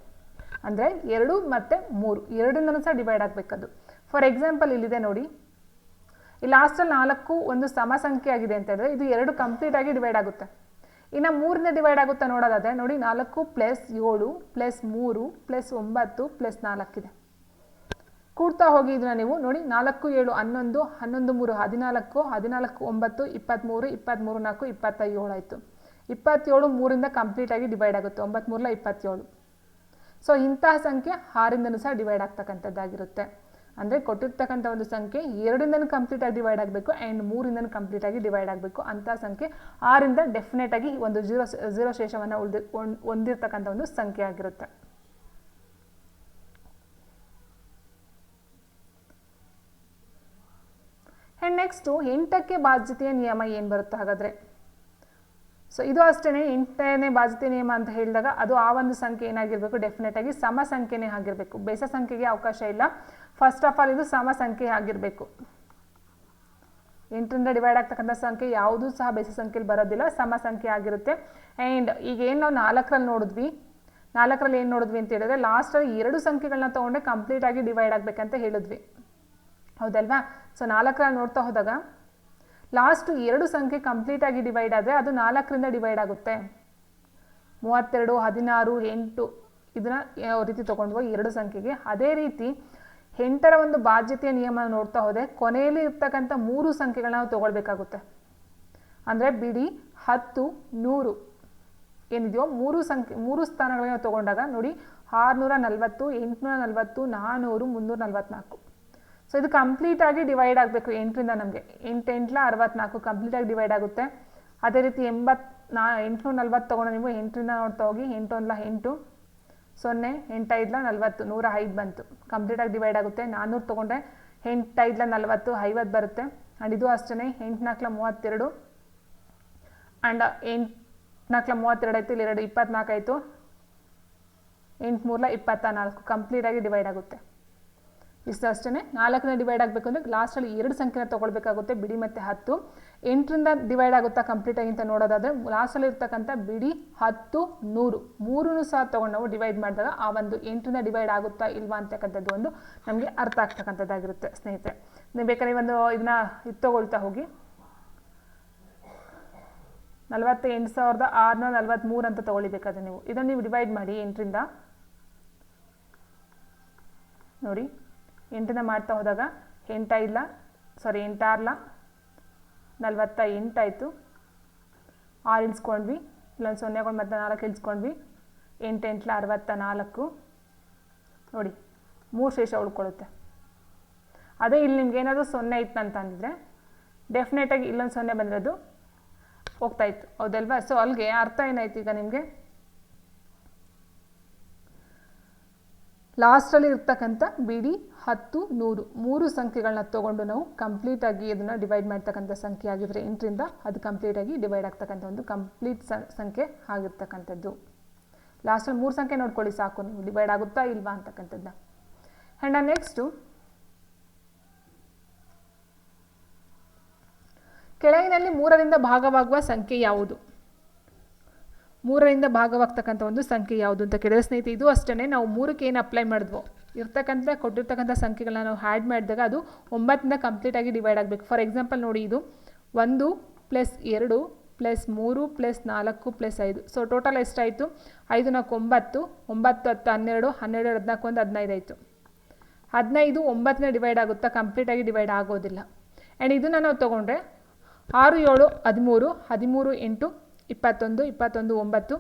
ಅಂದರೆ 2 ಮತ್ತು 3 ಎರಡರಿಂದಲೂ ಸಹ ಡಿವೈಡ್ ಆಗಬೇಕದು. ಫಾರ್ ಎಕ್ಸಾಂಪಲ್ ಇಲ್ಲಿದೆ ನೋಡಿ, ಈ ಲಾಸ್ಟಲ್ಲಿ 4 ಒಂದು ಸಮ ಸಂಖ್ಯೆ ಆಗಿದೆ ಅಂತ ಹೇಳಿದ್ರೆ ಇದು 2 ಕಂಪ್ಲೀಟಾಗಿ ಡಿವೈಡ್ ಆಗುತ್ತೆ. ಇನ್ನು 3ರಿಂದ ಡಿವೈಡ್ ಆಗುತ್ತಾ ನೋಡೋದಾದರೆ ನೋಡಿ, 4 + 7 + 3 + 9 + 4 ಇದೆ. ಕೂಡ್ತಾ ಹೋಗಿ ಇದನ್ನ ನೀವು ನೋಡಿ, 4 7 11 11 3 14 14 9 23 23 4 27 ಆಯಿತು. 27 3ರಿಂದ ಕಂಪ್ಲೀಟಾಗಿ ಡಿವೈಡ್ ಆಗುತ್ತೆ. 9 3 27. ಸೊ ಇಂತಹ ಸಂಖ್ಯೆ 6ರಿಂದನೂ ಸಹ ಡಿವೈಡ್ ಆಗ್ತಕ್ಕಂಥದ್ದಾಗಿರುತ್ತೆ. ಅಂದರೆ ಕೊಟ್ಟಿರ್ತಕ್ಕಂಥ ಒಂದು ಸಂಖ್ಯೆ 2ರಿಂದನೂ ಕಂಪ್ಲೀಟಾಗಿ ಡಿವೈಡ್ ಆಗಬೇಕು ಆ್ಯಂಡ್ 3ರಿಂದನೂ ಕಂಪ್ಲೀಟಾಗಿ ಡಿವೈಡ್ ಆಗಬೇಕು. ಅಂಥ ಸಂಖ್ಯೆ 6ರಿಂದ ಡೆಫಿನೆಟಾಗಿ ಒಂದು ಝೀರೋ ಶೇಷವನ್ನು ಹೊಂದಿರತಕ್ಕಂಥ ಒಂದು ಸಂಖ್ಯೆ ಆಗಿರುತ್ತೆ. ಆ್ಯಂಡ್ ನೆಕ್ಸ್ಟು 8ಕ್ಕೆ ಬಾಧ್ಯತೆಯ ನಿಯಮ ಏನು ಬರುತ್ತೆ ಹಾಗಾದರೆ. ಸೊ ಇದು ಅಷ್ಟೇ, 8ನೇ ಬಾಧ್ಯತೆ ನಿಯಮ ಅಂತ ಹೇಳಿದಾಗ ಅದು ಆ ಒಂದು ಸಂಖ್ಯೆ ಏನಾಗಿರಬೇಕು, ಡೆಫಿನೆಟಾಗಿ ಸಮ ಸಂಖ್ಯೆನೇ ಆಗಿರಬೇಕು. ಬೇಸ ಸಂಖ್ಯೆಗೆ ಅವಕಾಶ ಇಲ್ಲ. ಫಸ್ಟ್ ಆಫ್ ಆಲ್ ಇದು ಸಮ ಸಂಖ್ಯೆ ಆಗಿರಬೇಕು. 8ರಿಂದ ಡಿವೈಡ್ ಆಗ್ತಕ್ಕಂಥ ಸಂಖ್ಯೆ ಯಾವುದೂ ಸಹ ಬೇಸ ಸಂಖ್ಯೆಯಲ್ಲಿ ಬರೋದಿಲ್ಲ, ಸಮ ಸಂಖ್ಯೆ ಆಗಿರುತ್ತೆ. ಆ್ಯಂಡ್ ಈಗ ಏನು ನಾವು 4ರಲ್ಲಿ ನೋಡಿದ್ವಿ, 4ರಲ್ಲಿ ಏನು ನೋಡಿದ್ವಿ ಅಂತ ಹೇಳಿದ್ರೆ ಲಾಸ್ಟಲ್ಲಿ 2 ಸಂಖ್ಯೆಗಳನ್ನ ತೊಗೊಂಡೆ ಕಂಪ್ಲೀಟಾಗಿ ಡಿವೈಡ್ ಆಗಬೇಕಂತ ಹೇಳಿದ್ವಿ, ಹೌದಲ್ವಾ. ಸೊ 4ರಲ್ಲಿ ನೋಡ್ತಾ ಹೋದಾಗ ಲಾಸ್ಟ್ 2 ಸಂಖ್ಯೆ ಕಂಪ್ಲೀಟಾಗಿ ಡಿವೈಡ್ ಆದರೆ ಅದು 4ರಿಂದ ಡಿವೈಡ್ ಆಗುತ್ತೆ. 32 16 8 ಇದನ್ನ ಯಾವ ರೀತಿ ತೊಗೊಂಡ್ವೋ 2 ಸಂಖ್ಯೆಗೆ, ಅದೇ ರೀತಿ 8ರ ಒಂದು ಬಾಧ್ಯತೆಯ ನಿಯಮ ನೋಡ್ತಾ ಹೋದರೆ ಕೊನೆಯಲ್ಲಿ ಇರ್ತಕ್ಕಂಥ 3 ಸಂಖ್ಯೆಗಳನ್ನ ನಾವು ತೊಗೊಳ್ಬೇಕಾಗುತ್ತೆ. ಅಂದರೆ ಬಿಡಿ 10 100 ಏನಿದೆಯೋ 3 ಸ್ಥಾನಗಳನ್ನ ತೊಗೊಂಡಾಗ ನೋಡಿ 640 840 400 344. ಸೊ ಇದು ಕಂಪ್ಲೀಟಾಗಿ ಡಿವೈಡ್ ಆಗಬೇಕು 8ರಿಂದ. ನಮಗೆ 8 8 64 ಕಂಪ್ಲೀಟಾಗಿ ಡಿವೈಡ್ ಆಗುತ್ತೆ. ಅದೇ ರೀತಿ 840 ತೊಗೊಂಡು ನೀವು 8ರಿಂದ ನೋಡ್ತಾ ಹೋಗಿ 8 1 8 0 8 5 40 105 ಬಂತು, ಕಂಪ್ಲೀಟಾಗಿ ಡಿವೈಡ್ ಆಗುತ್ತೆ. 400 ತೊಗೊಂಡ್ರೆ 8 5 40 50 ಬರುತ್ತೆ. ಆ್ಯಂಡ್ ಇದು ಅಷ್ಟೇ 8 4 32 ಆ್ಯಂಡ್ 8 4 32 ಆಯಿತು, ಇಲ್ಲಿ 2 24 ಆಯಿತು, 8 3 24 ಕಂಪ್ಲೀಟಾಗಿ ಡಿವೈಡ್ ಆಗುತ್ತೆ. ಇಷ್ಟು ಅಷ್ಟೇ. 4ರಿಂದ ಡಿವೈಡ್ ಆಗಬೇಕು ಅಂದರೆ ಲಾಸ್ಟಲ್ಲಿ 2 ಸಂಖ್ಯೆನ ತೊಗೊಳ್ಬೇಕಾಗುತ್ತೆ, ಬಿಡಿ ಮತ್ತು 10. 8ರಿಂದ ಡಿವೈಡ್ ಆಗುತ್ತಾ ಕಂಪ್ಲೀಟಾಗಿ ಅಂತ ನೋಡೋದಾದರೆ ಲಾಸ್ಟಲ್ಲಿ ಇರ್ತಕ್ಕಂಥ ಬಿಡಿ 10 100 3 ಸಹ ತೊಗೊಂಡು ನಾವು ಡಿವೈಡ್ ಮಾಡಿದಾಗ ಆ ಒಂದು 8ರಿಂದ ಡಿವೈಡ್ ಆಗುತ್ತಾ ಇಲ್ವಾ ಅಂತಕ್ಕಂಥದ್ದು ಒಂದು ನಮಗೆ ಅರ್ಥ ಆಗ್ತಕ್ಕಂಥದ್ದಾಗಿರುತ್ತೆ ಸ್ನೇಹಿತರೆ. ನೀವು ಬೇಕಾದ್ರೆ ಒಂದು ಇದನ್ನ ತೊಗೊಳ್ತಾ ಹೋಗಿ 48,643 ಅಂತ ತೊಗೊಳ್ಬೇಕಾದ್ರೆ ನೀವು ಇದನ್ನು ನೀವು ಡಿವೈಡ್ ಮಾಡಿ 8ರಿಂದ ನೋಡಿ. 8ರಿಂದ ಮಾಡ್ತಾ ಹೋದಾಗ 8 6 48 ಆಯಿತು, 6 ಇಳಿಸ್ಕೊಂಡ್ವಿ, ಇಲ್ಲೊಂದು 0 ಮತ್ತು 4 ಇಳಿಸ್ಕೊಂಡ್ವಿ, 8 8 64 ನೋಡಿ 3 ಶೇಷ ಉಳ್ಕೊಳ್ಳುತ್ತೆ. ಅದೇ ಇಲ್ಲಿ ನಿಮ್ಗೆ ಏನಾದರೂ 0 ಇತ್ತು ಅಂತ ಅಂದಿದ್ರೆ ಡೆಫಿನೆಟಾಗಿ ಇಲ್ಲೊಂದು 0 ಬಂದಿರೋದು ಹೋಗ್ತಾಯಿತ್ತು, ಹೌದಲ್ವಾ. ಸೊ ಅಲ್ಲಿಗೆ ಅರ್ಥ ಏನಾಯ್ತು ಈಗ ನಿಮಗೆ, ಲಾಸ್ಟಲ್ಲಿ ಇರ್ತಕ್ಕಂಥ ಬಿಡಿ 10 100 3 ಸಂಖ್ಯೆಗಳನ್ನ ತೊಗೊಂಡು ನಾವು ಕಂಪ್ಲೀಟಾಗಿ ಇದನ್ನು ಡಿವೈಡ್ ಮಾಡ್ತಕ್ಕಂಥ ಸಂಖ್ಯೆ ಆಗಿದ್ರೆ 8ರಿಂದ ಅದು ಕಂಪ್ಲೀಟಾಗಿ ಡಿವೈಡ್ ಆಗ್ತಕ್ಕಂಥ ಒಂದು ಕಂಪ್ಲೀಟ್ ಸಂಖ್ಯೆ ಆಗಿರ್ತಕ್ಕಂಥದ್ದು. ಲಾಸ್ಟಲ್ಲಿ 3 ಸಂಖ್ಯೆ ನೋಡ್ಕೊಳ್ಳಿ ಸಾಕು, ನೀವು ಡಿವೈಡ್ ಆಗುತ್ತಾ ಇಲ್ವಾ ಅಂತಕ್ಕಂಥದ್ದು. ಆ್ಯಂಡ್ ನೆಕ್ಸ್ಟು ಕೆಳಗಿನಲ್ಲಿ 3ರಿಂದ ಭಾಗವಾಗುವ ಸಂಖ್ಯೆ ಯಾವುದು, 3ರಿಂದ ಭಾಗವಾಗ್ತಕ್ಕಂಥ ಒಂದು ಸಂಖ್ಯೆ ಯಾವುದು ಅಂತ ಕೇಳಿದ್ರೆ ಸ್ನೇಹಿತರೆ ಇದು ಅಷ್ಟೇ. ನಾವು 3ಕ್ಕೆ ಏನು ಅಪ್ಲೈ ಮಾಡಿದ್ವೋ ಕೊಟ್ಟಿರ್ತಕ್ಕಂಥ ಸಂಖ್ಯೆಗಳನ್ನ ನಾವು ಆ್ಯಡ್ ಮಾಡಿದಾಗ ಅದು 9ರಿಂದ ಕಂಪ್ಲೀಟಾಗಿ ಡಿವೈಡ್ ಆಗಬೇಕು. ಫಾರ್ ಎಕ್ಸಾಂಪಲ್ ನೋಡಿ, ಇದು 1 + 2 + 3 + 4 + 5. ಸೊ ಟೋಟಲ್ ಎಷ್ಟಾಯಿತು, 5 4 9 9 10 12 12 14 1 15 ಆಯಿತು. 15 9ರಿಂದ ಡಿವೈಡ್ ಆಗುತ್ತಾ, ಕಂಪ್ಲೀಟಾಗಿ ಡಿವೈಡ್ ಆಗೋದಿಲ್ಲ. ಆ್ಯಂಡ್ ಇದನ್ನು ನಾವು ತೊಗೊಂಡ್ರೆ 6 7 13 13 8 21 21 9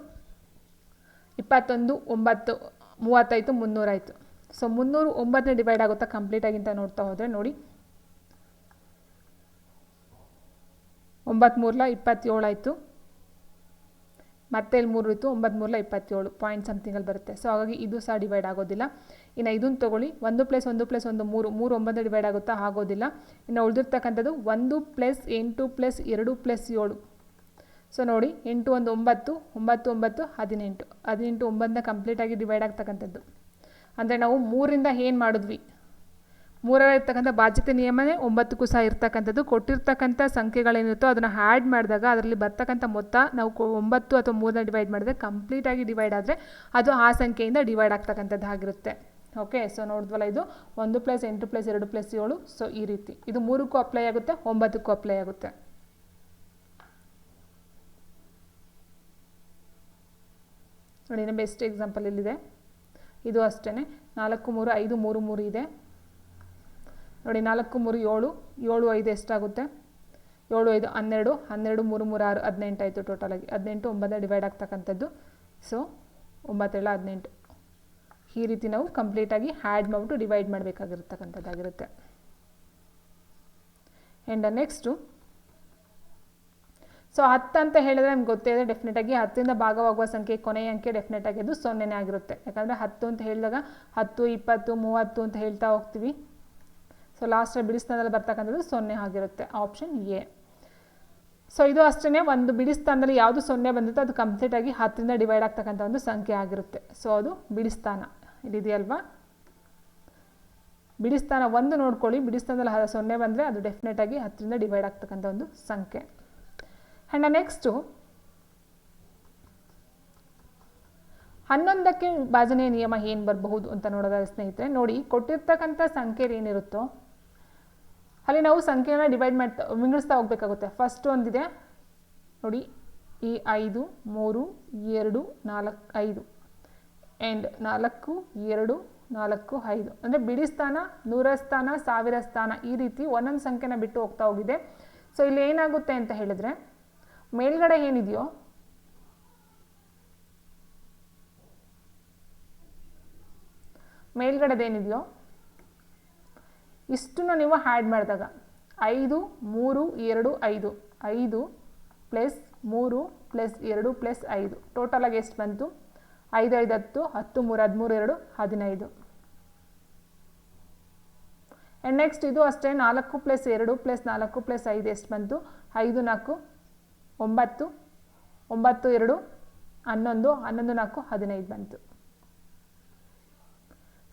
21 9 30 ಆಯಿತು, 300 ಆಯಿತು. ಸೊ 309 ಡಿವೈಡ್ ಆಗುತ್ತಾ ಕಂಪ್ಲೀಟಾಗಿ ಅಂತ ನೋಡ್ತಾ ಹೋದರೆ ನೋಡಿ, 9 3 27 ಆಯಿತು, ಮತ್ತೆ ಇಲ್ಲಿ 3 ಇತ್ತು, 9 3 27 ಪಾಯಿಂಟ್ ಸಮಥಿಂಗಲ್ಲಿ ಬರುತ್ತೆ. ಸೊ ಹಾಗಾಗಿ ಇದು ಸಹ ಡಿವೈಡ್ ಆಗೋದಿಲ್ಲ. ಇನ್ನು ಇದನ್ನು ತೊಗೊಳ್ಳಿ, 1 + 1 + 1 3 3 9 ಡಿವೈಡ್ ಆಗುತ್ತಾ, ಆಗೋದಿಲ್ಲ. ಇನ್ನು ಉಳಿದಿರ್ತಕ್ಕಂಥದ್ದು 1 + 8 + 2 + 7. ಸೊ ನೋಡಿ 8 1 9 9 9 18 18 9ನ ಕಂಪ್ಲೀಟಾಗಿ ಡಿವೈಡ್ ಆಗ್ತಕ್ಕಂಥದ್ದು. ಅಂದರೆ ನಾವು 3ರಿಂದ ಏನು ಮಾಡಿದ್ವಿ, 3ರಲ್ಲಿ ಇರ್ತಕ್ಕಂಥ ಬಾಧ್ಯತೆ ನಿಯಮನೇ 9ಕ್ಕೂ ಸಹ ಇರ್ತಕ್ಕಂಥದ್ದು. ಕೊಟ್ಟಿರ್ತಕ್ಕಂಥ ಸಂಖ್ಯೆಗಳೇನಿರುತ್ತೋ ಅದನ್ನು ಆ್ಯಡ್ ಮಾಡಿದಾಗ ಅದರಲ್ಲಿ ಬರ್ತಕ್ಕಂಥ ಮೊತ್ತ ನಾವು 9 ಅಥವಾ 3ನ ಡಿವೈಡ್ ಮಾಡಿದ್ರೆ ಕಂಪ್ಲೀಟಾಗಿ ಡಿವೈಡ್ ಆದರೆ ಅದು ಆ ಸಂಖ್ಯೆಯಿಂದ ಡಿವೈಡ್ ಆಗ್ತಕ್ಕಂಥದ್ದು ಆಗಿರುತ್ತೆ. ಓಕೆ, ಸೊ ನೋಡಿದ್ವಲ್ಲ, ಇದು 1 + 8 + 2 + 7. ಸೊ ಈ ರೀತಿ ಇದು 3ಕ್ಕೂ ಅಪ್ಲೈ ಆಗುತ್ತೆ, 9ಕ್ಕೂ ಅಪ್ಲೈ ಆಗುತ್ತೆ. ನೋಡಿ, ಇನ್ನು ಬೆಸ್ಟ್ ಎಕ್ಸಾಂಪಲ್ ಇಲ್ಲಿದೆ. ಇದು ಅಷ್ಟೇ, 4 3 5 3 3 ಇದೆ ನೋಡಿ. 4 3 7 7 5 ಎಷ್ಟಾಗುತ್ತೆ, 7 5 12 12 3 3 6 18 ಆಯಿತು. ಟೋಟಲಾಗಿ 18 9 ಡಿವೈಡ್ ಆಗ್ತಕ್ಕಂಥದ್ದು. ಸೊ 9 7 18 ಈ ರೀತಿ ನಾವು ಕಂಪ್ಲೀಟಾಗಿ ಆ್ಯಡ್ ಮಾಡಿಬಿಟ್ಟು ಡಿವೈಡ್ ಮಾಡಬೇಕಾಗಿರ್ತಕ್ಕಂಥದ್ದಾಗಿರುತ್ತೆ. ಆ್ಯಂಡ್ ನೆಕ್ಸ್ಟು, ಸೊ 10 ಅಂತ ಹೇಳಿದ್ರೆ ನಮ್ಗೆ ಗೊತ್ತಿದೆ, ಡೆಫಿನೆಟಾಗಿ 10ರಿಂದ ಭಾಗವಾಗುವ ಸಂಖ್ಯೆ ಕೊನೆಯ ಅಂಕೆ ಡೆಫಿನೆಟಾಗಿ ಅದು 0ನೇ ಆಗಿರುತ್ತೆ. ಯಾಕಂದರೆ 10 ಅಂತ ಹೇಳಿದಾಗ 10 20 30 ಅಂತ ಹೇಳ್ತಾ ಹೋಗ್ತೀವಿ. ಸೊ ಲಾಸ್ಟಲ್ಲಿ ಬಿಡಿಸ್ತಾನದಲ್ಲಿ ಬರ್ತಕ್ಕಂಥದ್ದು 0 ಆಗಿರುತ್ತೆ, ಆಪ್ಷನ್ ಎ. ಸೊ ಇದು ಅಷ್ಟೇ, ಒಂದು ಬಿಡಿಸ್ತಾನದಲ್ಲಿ ಯಾವುದು 0 ಬಂದಿರುತ್ತೋ ಅದು ಕಂಪ್ಲೀಟಾಗಿ 10ರಿಂದ ಡಿವೈಡ್ ಆಗ್ತಕ್ಕಂಥ ಒಂದು ಸಂಖ್ಯೆ ಆಗಿರುತ್ತೆ. ಸೊ ಅದು ಬಿಡಿಸ್ತಾನ ಇದಿದೆಯಲ್ವಾ, ಬಿಡಿಸ್ತಾನ 1 ನೋಡ್ಕೊಳ್ಳಿ. ಬಿಡಿಸ್ತಾನದಲ್ಲಿ 0 ಬಂದರೆ ಅದು ಡೆಫಿನೆಟಾಗಿ 10ರಿಂದ ಡಿವೈಡ್ ಆಗ್ತಕ್ಕಂಥ ಒಂದು ಸಂಖ್ಯೆ. ಆ್ಯಂಡ್ ನೆಕ್ಸ್ಟು 11ಕ್ಕೆ ವಿಭಜನೆಯ ನಿಯಮ ಏನು ಬರಬಹುದು ಅಂತ ನೋಡೋದಾದ್ರೆ ಸ್ನೇಹಿತರೆ, ನೋಡಿ ಕೊಟ್ಟಿರ್ತಕ್ಕಂಥ ಸಂಖ್ಯೆ ಏನಿರುತ್ತೋ ಅಲ್ಲಿ ನಾವು ಸಂಖ್ಯೆನ ಡಿವೈಡ್ ವಿಂಗಡಿಸ್ತಾ ಹೋಗಬೇಕಾಗುತ್ತೆ. ಫಸ್ಟ್ ಒಂದಿದೆ ನೋಡಿ, ಈ 5 3 2 4 5 ಆ್ಯಂಡ್ 4 2 4 5 ಅಂದರೆ ಬಿಡಿ ಸ್ಥಾನ, 100 ಸ್ಥಾನ, 1000 ಸ್ಥಾನ ಈ ರೀತಿ ಒಂದೊಂದು ಸಂಖ್ಯೆನ ಬಿಟ್ಟು ಹೋಗ್ತಾ ಹೋಗಿದೆ. ಸೊ ಇಲ್ಲಿ ಏನಾಗುತ್ತೆ ಅಂತ ಹೇಳಿದ್ರೆ, ಮೇಲ್ಗಡೆ ಏನಿದೆಯೋ ಮೇಲ್ಗಡೆದೇನಿದೆಯೋ ಇಷ್ಟನ್ನು ನೀವು ಆ್ಯಡ್ ಮಾಡಿದಾಗ 5 3 2 5 5 + 3 + 2 + 5 ಟೋಟಲಾಗಿ ಎಷ್ಟು ಬಂತು, 5 5 10 10 3 13 2 15. ಆ್ಯಂಡ್ ನೆಕ್ಸ್ಟ್ ಇದು ಅಷ್ಟೇ, 4 + 2 + 4 + 5 ಎಷ್ಟು ಬಂತು, 5 4 9 9 2 11 11 4 15 ಬಂತು.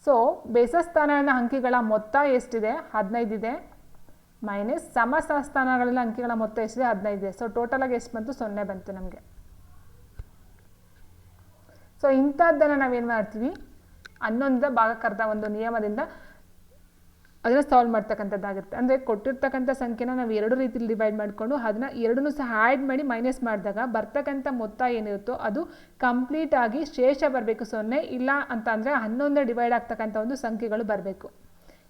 ಸೊ ಬೇಸಸ್ಥಾನಗಳ ಅಂಕಿಗಳ ಮೊತ್ತ ಎಷ್ಟಿದೆ, 15 ಇದೆ, ಮೈನಸ್ ಸಮಸ್ಥಾನಗಳ ಅಂಕಿಗಳ ಮೊತ್ತ ಎಷ್ಟಿದೆ, 15 ಇದೆ. ಸೊ ಟೋಟಲಾಗಿ ಎಷ್ಟು ಬಂತು, 0 ಬಂತು ನಮಗೆ. ಸೊ ಇಂಥದ್ದನ್ನು ನಾವೇನು ಮಾಡ್ತೀವಿ, 11 ಭಾಗಕರ್ತ ಒಂದು ನಿಯಮದಿಂದ ಅದನ್ನು ಸಾಲ್ವ್ ಮಾಡ್ತಕ್ಕಂಥದ್ದಾಗಿರುತ್ತೆ. ಅಂದರೆ ಕೊಟ್ಟಿರ್ತಕ್ಕಂಥ ಸಂಖ್ಯೆನ ನಾವು 2 ರೀತಿಯಲ್ಲಿ ಡಿವೈಡ್ ಮಾಡಿಕೊಂಡು ಅದನ್ನು 2 ಸಹ ಆ್ಯಡ್ ಮಾಡಿ ಮೈನಸ್ ಮಾಡಿದಾಗ ಬರ್ತಕ್ಕಂಥ ಮೊತ್ತ ಏನಿರುತ್ತೋ ಅದು ಕಂಪ್ಲೀಟಾಗಿ ಶೇಷ ಬರಬೇಕು 0. ಇಲ್ಲ ಅಂತ ಅಂದರೆ 11 ಡಿವೈಡ್ ಆಗ್ತಕ್ಕಂಥ ಒಂದು ಸಂಖ್ಯೆಗಳು ಬರಬೇಕು.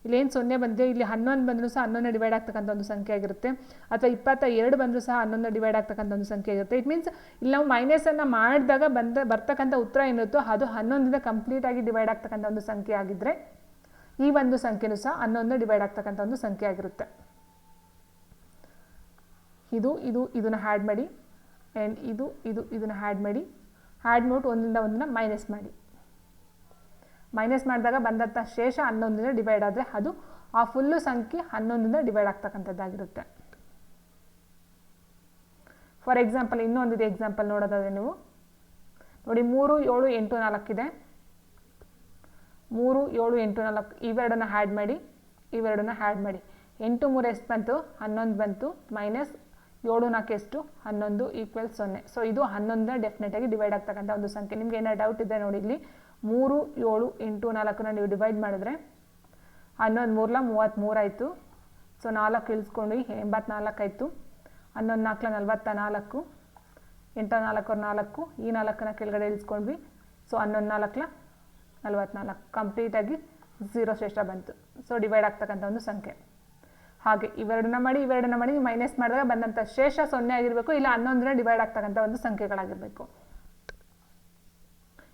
ಇಲ್ಲೇನು 0 ಬಂದಿದೆ, ಇಲ್ಲಿ 11 ಬಂದರೂ ಸಹ 11 ಡಿವೈಡ್ ಆಗ್ತಕ್ಕಂಥ ಒಂದು ಸಂಖ್ಯೆ ಆಗಿರುತ್ತೆ. ಅಥವಾ 22 ಬಂದರೂ ಸಹ 11 ಡಿವೈಡ್ ಆಗ್ತಕ್ಕಂಥ ಒಂದು ಸಂಖ್ಯೆ ಆಗಿರುತ್ತೆ. ಇಟ್ ಮೀನ್ಸ್ ಇಲ್ಲಿ ನಾವು ಮೈನಸನ್ನು ಮಾಡಿದಾಗ ಬರ್ತಕ್ಕಂಥ ಉತ್ತರ ಏನಿರುತ್ತೋ ಅದು 11ರಿಂದ ಕಂಪ್ಲೀಟಾಗಿ ಡಿವೈಡ್ ಆಗ್ತಕ್ಕಂಥ ಒಂದು ಸಂಖ್ಯೆ ಆಗಿದ್ದರೆ ಈ ಒಂದು ಸಂಖ್ಯೆನೂ ಸಹ 11 ಡಿವೈಡ್ ಆಗ್ತಕ್ಕಂಥ ಒಂದು ಸಂಖ್ಯೆ ಆಗಿರುತ್ತೆ. ಇದನ್ನು ಆ್ಯಡ್ ಮಾಡಿ ಆ್ಯಂಡ್ ಇದನ್ನು ಆ್ಯಡ್ ಮಾಡಿ, ಆ್ಯಡ್ ಮಾಡಿ ಒಂದರಿಂದ ಒಂದನ್ನು ಮೈನಸ್ ಮಾಡಿ. ಮೈನಸ್ ಮಾಡಿದಾಗ ಬಂದಂಥ ಶೇಷ 11ರಿಂದ ಡಿವೈಡ್ ಆದರೆ ಅದು ಆ ಫುಲ್ಲು ಸಂಖ್ಯೆ 11ರಿಂದ ಡಿವೈಡ್ ಆಗ್ತಕ್ಕಂಥದ್ದಾಗಿರುತ್ತೆ. ಫಾರ್ ಎಕ್ಸಾಂಪಲ್ ಇನ್ನೊಂದಿದೆ ಎಕ್ಸಾಂಪಲ್ ನೋಡೋದಾದರೆ ನೀವು ನೋಡಿ, 3 7 8 4 ಇದೆ, 3 7 8 4 ಇವೆರಡನ್ನ ಆ್ಯಡ್ ಮಾಡಿ, ಇವೆರಡನ್ನ ಆ್ಯಡ್ ಮಾಡಿ. 8 3 ಎಷ್ಟು ಬಂತು, 11 ಬಂತು, ಮೈನಸ್ 7 4 ಎಷ್ಟು, 11 = 0. ಸೊ ಇದು 11ರಿಂದ ಡೆಫಿನೆಟಾಗಿ ಡಿವೈಡ್ ಆಗ್ತಕ್ಕಂಥ ಒಂದು ಸಂಖ್ಯೆ. ನಿಮ್ಗೆ ಏನೋ ಡೌಟ್ ಇದೆ ನೋಡಿ, ಇಲ್ಲಿ 3 7 8 4ನ ನೀವು ಡಿವೈಡ್ ಮಾಡಿದ್ರೆ 11 3 33 ಆಯಿತು. ಸೊ 4 ಇಳಿಸ್ಕೊಂಡು 84 ಆಯಿತು. 11 4 44, 8 4 4, ಈ 4ನ ಕೆಳಗಡೆ ಇಳಿಸ್ಕೊಂಡ್ವಿ. ಸೊ 11 4 44 ಕಂಪ್ಲೀಟಾಗಿ 0 ಶೇಷ ಬಂತು. ಸೊ ಡಿವೈಡ್ ಆಗ್ತಕ್ಕಂಥ ಒಂದು ಸಂಖ್ಯೆ. ಹಾಗೆ ಇವೆರಡನ್ನ ಮಾಡಿ ಮೈನಸ್ ಮಾಡಿದಾಗ ಬಂದಂಥ ಶೇಷ 0 ಆಗಿರಬೇಕು, ಇಲ್ಲ 11ರಿಂದ ಡಿವೈಡ್ ಆಗ್ತಕ್ಕಂಥ ಒಂದು ಸಂಖ್ಯೆಗಳಾಗಿರಬೇಕು.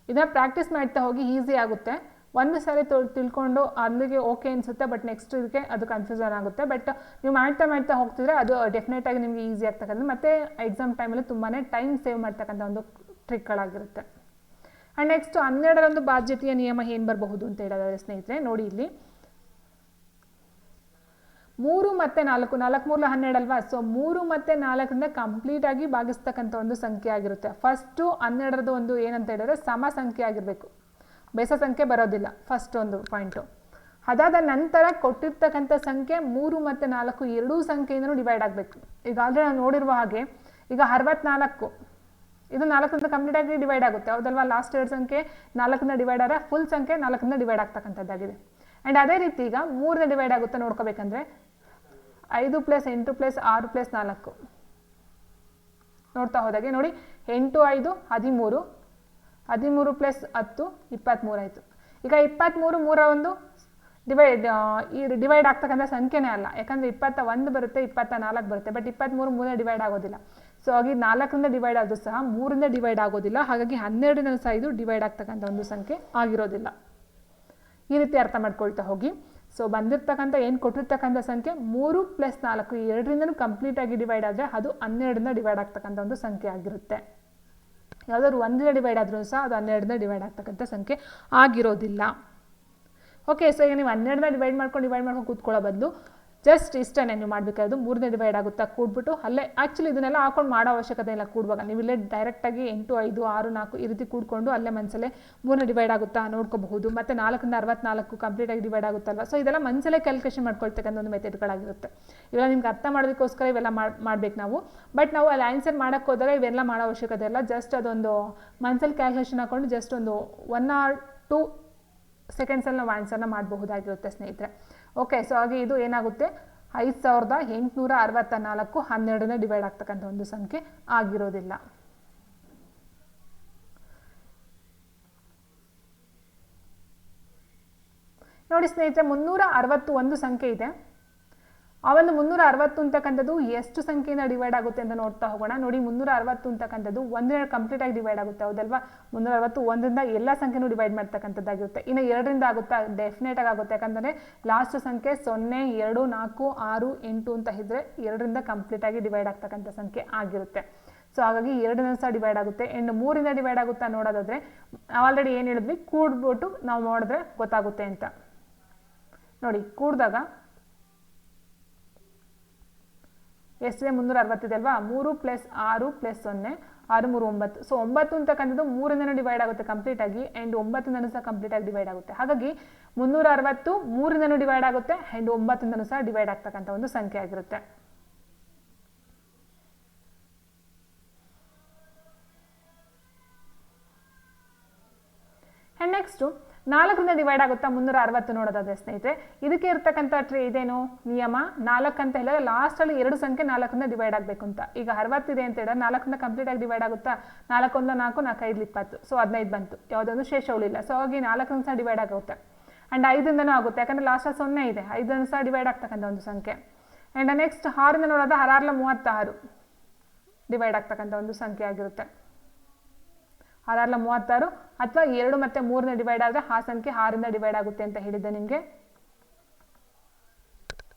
ಇದನ್ನು ಪ್ರಾಕ್ಟೀಸ್ ಮಾಡ್ತಾ ಹೋಗಿ ಈಸಿ ಆಗುತ್ತೆ. ಒಂದು ಸಾರಿ ತಿಳ್ಕೊಂಡು ಅಲ್ಲಿಗೆ ಓಕೆ ಅನಿಸುತ್ತೆ, ಬಟ್ ನೆಕ್ಸ್ಟ್ ಇದಕ್ಕೆ ಅದು ಕನ್ಫ್ಯೂಷನ್ ಆಗುತ್ತೆ. ಬಟ್ ನೀವು ಮಾಡ್ತಾ ಹೋಗ್ತಿದ್ರೆ ಅದು ಡೆಫಿನೆಟಾಗಿ ನಿಮಗೆ ಈಸಿ ಆಗ್ತಕ್ಕಂಥ ಮತ್ತು ಎಕ್ಸಾಮ್ ಟೈಮಲ್ಲಿ ತುಂಬಾ ಟೈಮ್ ಸೇವ್ ಮಾಡ್ತಕ್ಕಂಥ ಒಂದು ಟ್ರಿಕ್ಗಳಾಗಿರುತ್ತೆ. ಆ್ಯಂಡ್ ನೆಕ್ಸ್ಟ್ 12ರಂದು ಬಾಧ್ಯತೆಯ ನಿಯಮ ಏನು ಬರಬಹುದು ಅಂತ ಹೇಳಿದ್ರೆ ಸ್ನೇಹಿತರೆ, ನೋಡಿ ಇಲ್ಲಿ 3 ಮತ್ತು 4, 4 3 12 ಅಲ್ವಾ. ಸೊ 3 ಮತ್ತು 4ರಿಂದ ಕಂಪ್ಲೀಟಾಗಿ ಭಾಗಿಸ್ತಕ್ಕಂಥ ಒಂದು ಸಂಖ್ಯೆ ಆಗಿರುತ್ತೆ. ಫಸ್ಟು 12ರದ್ದು ಒಂದು ಏನಂತ ಹೇಳಿದ್ರೆ ಸಮ ಸಂಖ್ಯೆ ಆಗಿರಬೇಕು, ಬೆಸ ಸಂಖ್ಯೆ ಬರೋದಿಲ್ಲ, ಫಸ್ಟ್ ಒಂದು ಪಾಯಿಂಟು. ಅದಾದ ನಂತರ ಕೊಟ್ಟಿರ್ತಕ್ಕಂಥ ಸಂಖ್ಯೆ 3 ಮತ್ತು 4 ಎರಡೂ ಸಂಖ್ಯೆಯಿಂದಲೂ ಡಿವೈಡ್ ಆಗಬೇಕು. ಈಗ ಆಲ್ರೆಡಿ ನಾವು ನೋಡಿರುವ ಹಾಗೆ ಈಗ 64 ಇದು 4ರಿಂದ ಕಂಪ್ಲೀಟಾಗಿ ಡಿವೈಡ್ ಆಗುತ್ತೆ, ಹೌದಲ್ವಾ. ಲಾಸ್ಟ್ 2 ಸಂಖ್ಯೆ 4ರಿಂದ ಡಿವೈಡ್ ಆದರೆ ಫುಲ್ ಸಂಖ್ಯೆ 4ರಿಂದ ಡಿವೈಡ್ ಆಗ್ತಕ್ಕಂಥದ್ದಾಗಿದೆ. ಆ್ಯಂಡ್ ಅದೇ ರೀತಿ ಈಗ 3ರಿಂದ ಡಿವೈಡ್ ಆಗುತ್ತೆ ನೋಡ್ಕೋಬೇಕಂದ್ರೆ 5 + 8 + 6 + 4 ನೋಡ್ತಾ ಹೋದಾಗೆ ನೋಡಿ 8 5 13, 13 + 10 23 ಆಯಿತು. ಈಗ 23 3 ಒಂದು ಡಿವೈಡ್ ಆಗ್ತಕ್ಕಂಥ ಸಂಖ್ಯೆನೇ ಅಲ್ಲ, ಯಾಕಂದರೆ 21 ಬರುತ್ತೆ, 24 ಬರುತ್ತೆ, ಬಟ್ 23 3 ಡಿವೈಡ್ ಆಗೋದಿಲ್ಲ. ಸೊ ಹಾಗೆ 4ರಿಂದ ಡಿವೈಡ್ ಆದರೂ ಸಹ 3ರಿಂದ ಡಿವೈಡ್ ಆಗೋದಿಲ್ಲ. ಹಾಗಾಗಿ 12ರಿಂದ ಸಹ ಇದು ಡಿವೈಡ್ ಆಗ್ತಕ್ಕಂಥ ಒಂದು ಸಂಖ್ಯೆ ಆಗಿರೋದಿಲ್ಲ. ಈ ರೀತಿ ಅರ್ಥ ಮಾಡ್ಕೊಳ್ತಾ ಹೋಗಿ. ಸೊ ಬಂದಿರ್ತಕ್ಕಂಥ ಏನು ಕೊಟ್ಟಿರ್ತಕ್ಕಂಥ ಸಂಖ್ಯೆ 3 + 4 ಎರಡರಿಂದನೂ ಕಂಪ್ಲೀಟಾಗಿ ಡಿವೈಡ್ ಆದರೆ ಅದು 12ರಿಂದ ಡಿವೈಡ್ ಆಗ್ತಕ್ಕಂಥ ಒಂದು ಸಂಖ್ಯೆ ಆಗಿರುತ್ತೆ. ಯಾವುದಾದ್ರು 1ರಿಂದ ಡಿವೈಡ್ ಆದರೂ ಸಹ ಅದು 12ರಿಂದ ಡಿವೈಡ್ ಆಗ್ತಕ್ಕಂಥ ಸಂಖ್ಯೆ ಆಗಿರೋದಿಲ್ಲ. ಓಕೆ, ಸೊ ಈಗ ನೀವು 12ರಿಂದ ಡಿವೈಡ್ ಮಾಡ್ಕೊಂಡು ಕೂತ್ಕೊಳ್ಳೋ ಬದಲು ಜಸ್ಟ್ ಇಷ್ಟೇ ನೀವು ಮಾಡಬೇಕಾದ್ರು 3ರಿಂದ ಡಿವೈಡ್ ಆಗುತ್ತಾ ಕೂಡ್ಬಿಟ್ಟು ಅಲ್ಲೇ ಆ್ಯಕ್ಚುಲಿ ಇದನ್ನೆಲ್ಲ ಹಾಕೊಂಡು ಮಾಡೋ ಅವಶ್ಯಕತೆ ಇಲ್ಲ. ಕೂಡುವಾಗ ನೀವು ಇಲ್ಲೇ ಡೈರೆಕ್ಟಾಗಿ 8 5 6 4 ಈ ರೀತಿ ಕೂಡ್ಕೊಂಡು ಅಲ್ಲೇ ಮನಸಲ್ಲೇ 3ರಿಂದ ಡಿವೈಡ್ ಆಗುತ್ತಾ ನೋಡ್ಕೋಬಹುದು. ಮತ್ತು 4ರಿಂದ 64 ಕಂಪ್ಲೀಟಾಗಿ ಡಿವೈಡ್ ಆಗುತ್ತಲ್ವ. ಸೊ ಇದೆಲ್ಲ ಮನಸಲ್ಲೇ ಕ್ಯಾಲ್ಕುಲೇಷನ್ ಮಾಡ್ಕೊಳ್ತಕ್ಕಂಥ ಒಂದು ಮೆಥಡ್ಗಳಾಗಿರುತ್ತೆ. ಇವೆಲ್ಲ ನಿಮ್ಗೆ ಅರ್ಥ ಮಾಡೋದಕ್ಕೋಸ್ಕರ ಇವೆಲ್ಲ ಮಾಡ್ಬೇಕು ನಾವು. ಬಟ್ ನಾವು ಅಲ್ಲಿ ಆನ್ಸರ್ ಮಾಡೋಕ್ಕೆ ಹೋದಾಗ ಇವೆಲ್ಲ ಮಾಡೋ ಅವಶ್ಯಕತೆ ಇಲ್ಲ. ಜಸ್ಟ್ ಅದೊಂದು ಮನಸಲ್ಲಿ ಕ್ಯಾಲ್ಕುಲೇಷನ್ ಹಾಕೊಂಡು ಜಸ್ಟ್ ಒಂದು 1 or 2 ಸೆಕೆಂಡ್ಸಲ್ಲಿ ನಾವು ಆನ್ಸರ್ನ ಮಾಡಬಹುದಾಗಿರುತ್ತೆ ಸ್ನೇಹಿತರೆ. ಓಕೆ, ಸೊ ಹಾಗೆ ಇದು ಏನಾಗುತ್ತೆ 5864 12ರಿಂದ ಡಿವೈಡ್ ಆಗ್ತಕ್ಕಂಥ ಒಂದು ಸಂಖ್ಯೆ ಆಗಿರೋದಿಲ್ಲ. ನೋಡಿ ಸ್ನೇಹಿತರೆ, 361 ಸಂಖ್ಯೆ ಇದೆ. ಆ ಒಂದು 360 ಅಂತಕ್ಕಂಥದ್ದು ಎಷ್ಟು ಸಂಖ್ಯೆಯಿಂದ ಡಿವೈಡ್ ಆಗುತ್ತೆ ಅಂತ ನೋಡ್ತಾ ಹೋಗೋಣ. ನೋಡಿ 360 ಅಂತಕ್ಕಂಥದ್ದು 1ರಿಂದ ಕಂಪ್ಲೀಟಾಗಿ ಡಿವೈಡ್ ಆಗುತ್ತೆ, ಹೌದಲ್ವಾ. 360 1ರಿಂದ ಎಲ್ಲ ಸಂಖ್ಯೆನೂ ಡಿವೈಡ್ ಮಾಡ್ತಕ್ಕಂಥದ್ದಾಗಿರುತ್ತೆ. ಇನ್ನು 2ರಿಂದ ಆಗುತ್ತಾ? ಡೆಫಿನೆಟಾಗಿ ಆಗುತ್ತೆ, ಯಾಕಂದರೆ ಲಾಸ್ಟ್ ಸಂಖ್ಯೆ 0 2 4 6 8 ಅಂತ ಇದ್ದರೆ 2ರಿಂದ ಕಂಪ್ಲೀಟಾಗಿ ಡಿವೈಡ್ ಆಗ್ತಕ್ಕಂಥ ಸಂಖ್ಯೆ ಆಗಿರುತ್ತೆ. ಸೊ ಹಾಗಾಗಿ 2ರಿಂದ ಸಹ ಡಿವೈಡ್ ಆಗುತ್ತೆ. ಇನ್ನು 3ರಿಂದ ಡಿವೈಡ್ ಆಗುತ್ತಾ ನೋಡೋದಾದರೆ ನಾವು ಆಲ್ರೆಡಿ ಏನು ಹೇಳಿದ್ವಿ, ಕೂಡ್ಬಿಟ್ಟು ನಾವು ನೋಡಿದ್ರೆ ಗೊತ್ತಾಗುತ್ತೆ ಅಂತ. ನೋಡಿ ಕೂಡಿದಾಗ ಎಷ್ಟಿದೆ 360 ಇದೆ ಅಲ್ವಾ. 3 + 6 + 0 6 3 9. ಸೊ 9 ಅಂತಕ್ಕಂಥದ್ದು 3ರಿಂದ ಡಿವೈಡ್ ಆಗುತ್ತೆ ಕಂಪ್ಲೀಟಾಗಿ, ಆ್ಯಂಡ್ 9ರಿಂದ ಸಹ ಕಂಪ್ಲೀಟಾಗಿ ಡಿವೈಡ್ ಆಗುತ್ತೆ. ಹಾಗಾಗಿ 360 3ರಿಂದ ಡಿವೈಡ್ ಆಗುತ್ತೆ, ಆ್ಯಂಡ್ 9ರಿಂದ ಸಹ ಡಿವೈಡ್ ಆಗ್ತಕ್ಕಂಥ ಒಂದು ಸಂಖ್ಯೆ ಆಗಿರುತ್ತೆ. ಆ್ಯಂಡ್ ನೆಕ್ಸ್ಟು 4ರಿಂದ ಡಿವೈಡ್ ಆಗುತ್ತಾ 360 ನೋಡೋದಾದರೆ ಸ್ನೇಹಿತರೆ, ಇದಕ್ಕೆ ಇರ್ತಕ್ಕಂಥ ಇದೇನು ನಿಯಮ 4 ಅಂತ ಹೇಳಿದ್ರೆ ಲಾಸ್ಟಲ್ಲಿ 2 ಸಂಖ್ಯೆ 4ರಿಂದ ಡಿವೈಡ್ ಆಗಬೇಕು ಅಂತ. ಈಗ 60 ಇದೆ ಅಂತ ಹೇಳಿದ್ರೆ 4ರಿಂದ ಕಂಪ್ಲೀಟಾಗಿ ಡಿವೈಡ್ ಆಗುತ್ತಾ, 4 1 4 4 5 20. ಸೊ 15 ಬಂತು, ಯಾವುದೊಂದು ಶೇಷ ಉಳಿಲ್ಲ. ಸೊ ಹಾಗಾಗಿ 4ರಿಂದ ಸಹ ಡಿವೈಡ್ ಆಗುತ್ತೆ. ಆ್ಯಂಡ್ 5ರಿಂದನೂ ಆಗುತ್ತೆ, ಯಾಕಂದರೆ ಲಾಸ್ಟಲ್ಲಿ 0 ಇದೆ, 5ರಿಂದ ಸಹ ಡಿವೈಡ್ ಆಗ್ತಕ್ಕಂಥ ಒಂದು ಸಂಖ್ಯೆ. ಆ್ಯಂಡ್ ನೆಕ್ಸ್ಟ್ 6ರಿಂದ ನೋಡೋದು 6 36 ಡಿವೈಡ್ ಆಗ್ತಕ್ಕಂಥ ಒಂದು ಸಂಖ್ಯೆ ಆಗಿರುತ್ತೆ. 6 36 ಅಥವಾ 2 ಮತ್ತು 3ರಿಂದ ಡಿವೈಡ್ ಆದರೆ ಆ ಸಂಖ್ಯೆ 6ರಿಂದ ಡಿವೈಡ್ ಆಗುತ್ತೆ ಅಂತ ಹೇಳಿದ್ದೆ ನಿಮಗೆ.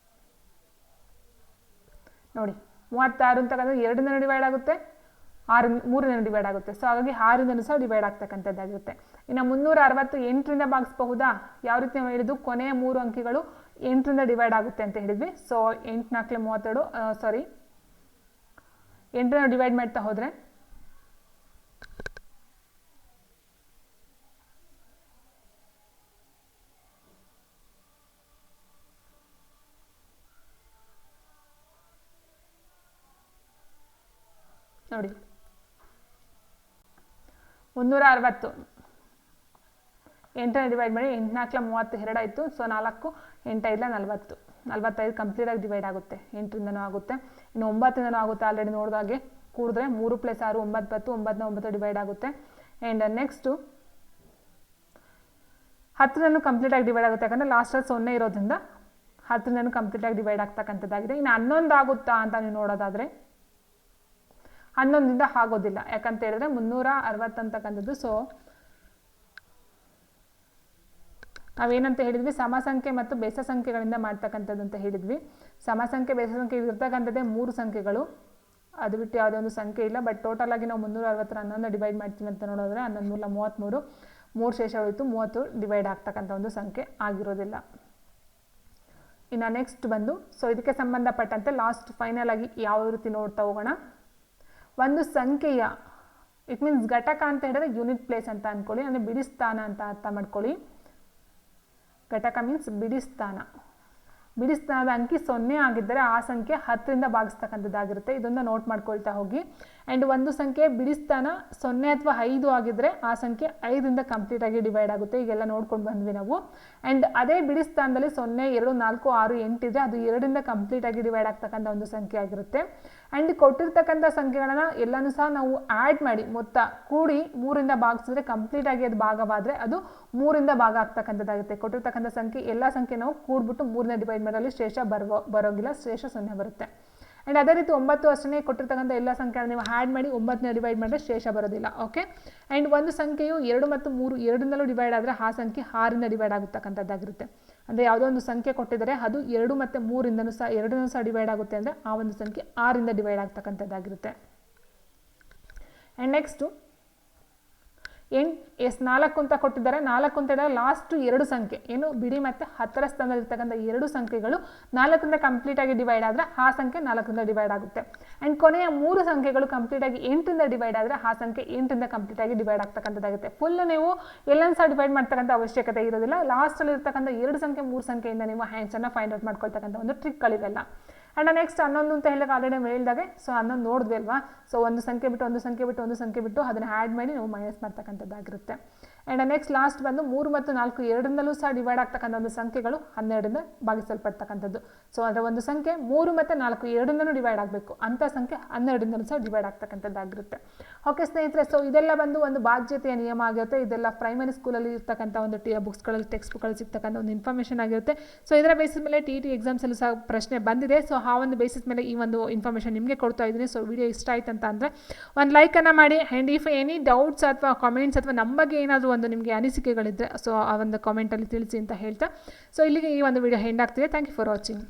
ನೋಡಿ 36 ಅಂತಕ್ಕಂಥ 2ರಿಂದ ಡಿವೈಡ್ ಆಗುತ್ತೆ, 3ರಿಂದ ಡಿವೈಡ್ ಆಗುತ್ತೆ. ಸೊ ಹಾಗಾಗಿ 6ರಿಂದನೂ ಸಹ ಡಿವೈಡ್ ಆಗ್ತಕ್ಕಂಥದ್ದಾಗಿರುತ್ತೆ. ಇನ್ನು 360 8ರಿಂದ ಭಾಗಿಸಬಹುದಾ? ಯಾವ ರೀತಿ ನಾವು ಹೇಳಿದ್ದು, ಕೊನೆಯ 3 ಅಂಕಿಗಳು 8ರಿಂದ ಡಿವೈಡ್ ಆಗುತ್ತೆ ಅಂತ ಹೇಳಿದ್ವಿ. ಸೊ 8 4 32 8ರಿಂದ ಡಿವೈಡ್ ಮಾಡ್ತಾ ಹೋದರೆ ನೋಡಿ 360 8ರಿಂದ ಡಿವೈಡ್ ಮಾಡಿ 8 4 32 ಆಯಿತು. ಸೊ 4 8 5 40 45 ಕಂಪ್ಲೀಟಾಗಿ ಡಿವೈಡ್ ಆಗುತ್ತೆ, 8ರಿಂದನೂ ಆಗುತ್ತೆ. ಇನ್ನು 9ರಿಂದನೂ ಆಗುತ್ತೆ, ಆಲ್ರೆಡಿ ನೋಡಿದಾಗೆ ಕೂಡಿದ್ರೆ 3 + 6 9 10 9 ಡಿವೈಡ್ ಆಗುತ್ತೆ. ಆ್ಯಂಡ್ ನೆಕ್ಸ್ಟು 10ರಿಂದನೂ ಕಂಪ್ಲೀಟಾಗಿ ಡಿವೈಡ್ ಆಗುತ್ತೆ, ಯಾಕಂದರೆ ಲಾಸ್ಟಲ್ಲಿ 0 ಇರೋದ್ರಿಂದ 10ರಿಂದನೂ ಕಂಪ್ಲೀಟಾಗಿ ಡಿವೈಡ್ ಆಗ್ತಕ್ಕಂಥದ್ದಾಗಿದೆ. ಇನ್ನು 11 ಆಗುತ್ತಾ ಅಂತ ನೀವು ನೋಡೋದಾದರೆ 11ರಿಂದ ಆಗೋದಿಲ್ಲ, ಯಾಕಂತ ಹೇಳಿದ್ರೆ 360 ಅಂತಕ್ಕಂಥದ್ದು. ಸೊ ನಾವೇನಂತ ಹೇಳಿದ್ವಿ, ಸಮ ಸಂಖ್ಯೆ ಮತ್ತು ಬೆಸ ಸಂಖ್ಯೆಗಳಿಂದ ಮಾಡ್ತಕ್ಕಂಥದ್ದು ಅಂತ ಹೇಳಿದ್ವಿ. ಸಮ ಸಂಖ್ಯೆ ಬೆಸ ಸಂಖ್ಯೆ ಇರ್ತಕ್ಕಂಥದ್ದೇ 3 ಸಂಖ್ಯೆಗಳು, ಅದು ಬಿಟ್ಟು ಯಾವುದೇ ಒಂದು ಸಂಖ್ಯೆ ಇಲ್ಲ. ಬಟ್ ಟೋಟಲ್ ಆಗಿ ನಾವು 360 11 ಡಿವೈಡ್ ಮಾಡ್ತೀವಿ ಅಂತ ನೋಡಿದ್ರೆ 11 ಮೂಲ 33, 3 ಶೇಷ ಉಳಿತು 30 ಡಿವೈಡ್ ಆಗ್ತಕ್ಕಂಥ ಒಂದು ಸಂಖ್ಯೆ ಆಗಿರೋದಿಲ್ಲ. ಇನ್ನು ನೆಕ್ಸ್ಟ್ ಬಂದು ಸೊ ಇದಕ್ಕೆ ಸಂಬಂಧಪಟ್ಟಂತೆ ಲಾಸ್ಟ್ ಫೈನಲ್ ಆಗಿ ಯಾವ ರೀತಿ ನೋಡ್ತಾ ಹೋಗೋಣ. ಒಂದು ಸಂಖ್ಯೆಯ ಇಟ್ ಮೀನ್ಸ್ ಘಟಕ ಅಂತ ಹೇಳಿದ್ರೆ ಯೂನಿಟ್ ಪ್ಲೇಸ್ ಅಂತ ಅಂದ್ಕೊಳ್ಳಿ, ಅಂದರೆ ಬಿಡಿ ಸ್ಥಾನ ಅಂತ ಅರ್ಥ ಮಾಡ್ಕೊಳ್ಳಿ. ಘಟಕ ಮೀನ್ಸ್ ಬಿಡಿ ಸ್ಥಾನ. ಬಿಡಿ ಸ್ಥಾನದ ಅಂಕಿ 0 ಆಗಿದ್ದರೆ ಆ ಸಂಖ್ಯೆ 10ರಿಂದ ಭಾಗಿಸ್ತಕ್ಕಂಥದ್ದಾಗಿರುತ್ತೆ. ಇದೊಂದು ನೋಟ್ ಮಾಡ್ಕೊಳ್ತಾ ಹೋಗಿ. ಆ್ಯಂಡ್ ಒಂದು ಸಂಖ್ಯೆ ಬಿಡಿ ಸ್ಥಾನ 0 ಅಥವಾ 5 ಆಗಿದ್ದರೆ ಆ ಸಂಖ್ಯೆ 5ರಿಂದ ಕಂಪ್ಲೀಟಾಗಿ ಡಿವೈಡ್ ಆಗುತ್ತೆ. ಈಗೆಲ್ಲ ನೋಡ್ಕೊಂಡು ಬಂದ್ವಿ ನಾವು. ಆ್ಯಂಡ್ ಅದೇ ಬಿಡಿ ಸ್ಥಾನದಲ್ಲಿ 0, 2, 4, 6, 8 ಇದ್ದರೆ ಅದು 2ರಿಂದ ಕಂಪ್ಲೀಟಾಗಿ ಡಿವೈಡ್ ಆಗ್ತಕ್ಕಂಥ ಒಂದು ಸಂಖ್ಯೆ ಆಗಿರುತ್ತೆ. ಆ್ಯಂಡ್ ಕೊಟ್ಟಿರ್ತಕ್ಕಂಥ ಸಂಖ್ಯೆಗಳನ್ನು ಎಲ್ಲನೂ ಸಹ ನಾವು ಆ್ಯಡ್ ಮಾಡಿ ಮೊತ್ತ ಕೂಡಿ 3ರಿಂದ ಭಾಗಿಸಿದ್ರೆ ಕಂಪ್ಲೀಟಾಗಿ ಅದು ಭಾಗವಾದರೆ ಅದು 3ರಿಂದ ಭಾಗ ಆಗ್ತಕ್ಕಂಥದ್ದಾಗುತ್ತೆ. ಕೊಟ್ಟಿರ್ತಕ್ಕಂಥ ಸಂಖ್ಯೆ ಎಲ್ಲ ಸಂಖ್ಯೆ ನಾವು ಕೂಡ್ಬಿಟ್ಟು 3ರಿಂದ ಡಿವೈಡ್ ಮಾಡಲಿ ಶೇಷ ಬರೋಂಗಿಲ್ಲ, ಶೇಷ 0 ಬರುತ್ತೆ. ಆ್ಯಂಡ್ ಅದೇ ರೀತಿ 9 ಅಷ್ಟೇ ಕೊಟ್ಟಿರ್ತಕ್ಕಂಥ ಎಲ್ಲ ಸಂಖ್ಯೆಯನ್ನು ನೀವು ಆ್ಯಡ್ ಮಾಡಿ 9ನೇ ಡಿವೈಡ್ ಮಾಡಿದ್ರೆ ಶೇಷ ಬರೋದಿಲ್ಲ. ಓಕೆ. ಆ್ಯಂಡ್ ಒಂದು ಸಂಖ್ಯೆಯು 2 ಮತ್ತು 3 ಎರಡರಿಂದಲೂ ಡಿವೈಡ್ ಆದರೆ ಆ ಸಂಖ್ಯೆ 6ರಿಂದ ಡಿವೈಡ್ ಆಗುತ್ತಕ್ಕಂಥದ್ದಾಗಿರುತ್ತೆ. ಅಂದರೆ ಯಾವುದೋ ಒಂದು ಸಂಖ್ಯೆ ಕೊಟ್ಟಿದ್ದಾರೆ ಅದು 2 ಮತ್ತು 3ರಿಂದನೂ ಸಹ 2ರಿಂದನೂ ಸಹ ಡಿವೈಡ್ ಆಗುತ್ತೆ ಅಂದರೆ ಆ ಒಂದು ಸಂಖ್ಯೆ 6ರಿಂದ ಡಿವೈಡ್ ಆಗ್ತಕ್ಕಂಥದ್ದಾಗಿರುತ್ತೆ. ಆ್ಯಂಡ್ ನೆಕ್ಸ್ಟು 4 ಅಂತ ಕೊಟ್ಟಿದ್ದಾರೆ. 4 ಅಂತ ಹೇಳಿದ್ರೆ ಲಾಸ್ಟ್ 2 ಸಂಖ್ಯೆ ಏನು ಬಿಡಿ ಮತ್ತು 10ರ ಸ್ಥಾನದಲ್ಲಿರ್ತಕ್ಕಂಥ 2 ಸಂಖ್ಯೆಗಳು 4ರಿಂದ ಕಂಪ್ಲೀಟಾಗಿ ಡಿವೈಡ್ ಆದರೆ ಆ ಸಂಖ್ಯೆ 4ರಿಂದ ಡಿವೈಡ್ ಆಗುತ್ತೆ. ಆ್ಯಂಡ್ ಕೊನೆಯ 3 ಸಂಖ್ಯೆಗಳು ಕಂಪ್ಲೀಟಾಗಿ 8ರಿಂದ ಡಿವೈಡ್ ಆದರೆ ಆ ಸಂಖ್ಯೆ 8ರಿಂದ ಕಂಪ್ಲೀಟಾಗಿ ಡಿವೈಡ್ ಆಗ್ತಕ್ಕಂಥದ್ದಾಗುತ್ತೆ. ಫುಲ್ ನೀವು ಎಲ್ಲನೂ ಸಹ ಡಿವೈಡ್ ಮಾಡ್ತಕ್ಕಂಥ ಅವಶ್ಯಕತೆ ಇರೋದಿಲ್ಲ. ಲಾಸ್ಟಲ್ಲಿ ಇರ್ತಕ್ಕಂಥ 2 ಸಂಖ್ಯೆ 3 ಸಂಖ್ಯೆಯಿಂದ ನೀವು ಹ್ಯಾಂಡ್ಸನ್ನು ಫೈಂಡ್ ಔಟ್ ಮಾಡ್ಕೊಳ್ತಕ್ಕಂಥ ಒಂದು ಟ್ರಿಕ್ಗಳಿವೆಲ್ಲ. ಆ್ಯಂಡ್ ನೆಕ್ಸ್ಟ್ 11 ಅಂತ ಹೇಳಿದಾಗ ಆಲ್ರೆಡಿ ಹೇಳಿದಾಗೆ ಸೊ 11 ನೋಡಿದ್ವಿ ಅಲ್ವಾ. ಸೊ ಒಂದು ಸಂಖ್ಯೆ ಬಿಟ್ಟು ಒಂದು ಸಂಖ್ಯೆ ಬಿಟ್ಟು ಒಂದು ಸಂಖ್ಯೆ ಬಿಟ್ಟು ಅದನ್ನು ಆ್ಯಡ್ ಮಾಡಿ ನಾವು ಮೈನಸ್ ಮಾಡ್ತಕ್ಕಂಥದ್ದಾಗಿರುತ್ತೆ. ಆ್ಯಂಡ್ ನೆಕ್ಸ್ಟ್ ಲಾಸ್ಟ್ ಬಂದು 3 ಮತ್ತು 4 ಎರಡರಿಂದಲೂ ಸಹ ಡಿವೈಡ್ ಆಗ್ತಕ್ಕಂಥ ಒಂದು ಸಂಖ್ಯೆಗಳು 12ರಿಂದ ಭಾಗಿಸಲ್ಪಡ್ತಕ್ಕಂಥದ್ದು. ಸೊ ಅಂದರೆ ಒಂದು ಸಂಖ್ಯೆ 3 ಮತ್ತು 4 ಎರಡರಿಂದಲೂ ಡಿವೈಡ್ ಆಗಬೇಕು, ಅಂಥ ಸಂಖ್ಯೆ 12ರಿಂದಲೂ ಸಹ ಡಿವೈಡ್ ಆಗ್ತಕ್ಕಂಥದ್ದಾಗಿರುತ್ತೆ. ಓಕೆ ಸ್ನೇಹಿತರೆ, ಸೊ ಇದೆಲ್ಲ ಬಂದು ಒಂದು ಬಾಧ್ಯತೆಯ ನಿಯಮ ಆಗಿರುತ್ತೆ. ಇದೆಲ್ಲ ಪ್ರೈಮರಿ ಸ್ಕೂಲಲ್ಲಿ ಇರ್ತಕ್ಕಂಥ ಒಂದು ಬುಕ್ಸ್ಗಳಲ್ಲಿ ಟೆಕ್ಸ್ಟ್ ಬುಕ್ಗಳಲ್ಲಿ ಸಿಗ್ತಕ್ಕಂಥ ಒಂದು ಇನ್ಫಾರ್ಮೇಷನ್ ಆಗಿರುತ್ತೆ. ಸೊ ಇದರ ಬೇಸಿಸ್ ಮೇಲೆ TET ಎಕ್ಸಾಮ್ಸಲ್ಲೂ ಸಹ ಪ್ರಶ್ನೆ ಬಂದಿದೆ. ಸೊ ಆ ಒಂದು ಬೇಸಿಸ್ ಮೇಲೆ ಈ ಒಂದು ಇನ್ಫಾರ್ಮೇಷನ್ ನಿಮಗೆ ಕೊಡ್ತಾ ಇದ್ದೀನಿ. ಸೊ ವಿಡಿಯೋ ಇಷ್ಟ ಆಯ್ತು ಅಂದರೆ ಒಂದು ಲೈಕನ್ನು ಮಾಡಿ. ಆ್ಯಂಡ್ ಇಫ್ ಎನಿ ಡೌಟ್ಸ್ ಅಥವಾ ಕಾಮೆಂಟ್ಸ್ ಅಥವಾ ನಮ್ಮ ಬಗ್ಗೆ ಏನಾದರೂ ಒಂದು ನಿಮಗೆ ಅನಿಸಿಕೆಗಳಿದ್ದರೆ ಸೊ ಆ ಒಂದು ಕಾಮೆಂಟಲ್ಲಿ ತಿಳಿಸಿ ಅಂತ ಹೇಳ್ತಾ ಸೊ ಇಲ್ಲಿಗೆ ಈ ಒಂದು ವಿಡಿಯೋ ಎಂಡ್ ಆಗ್ತಿದೆ. Thank you for watching.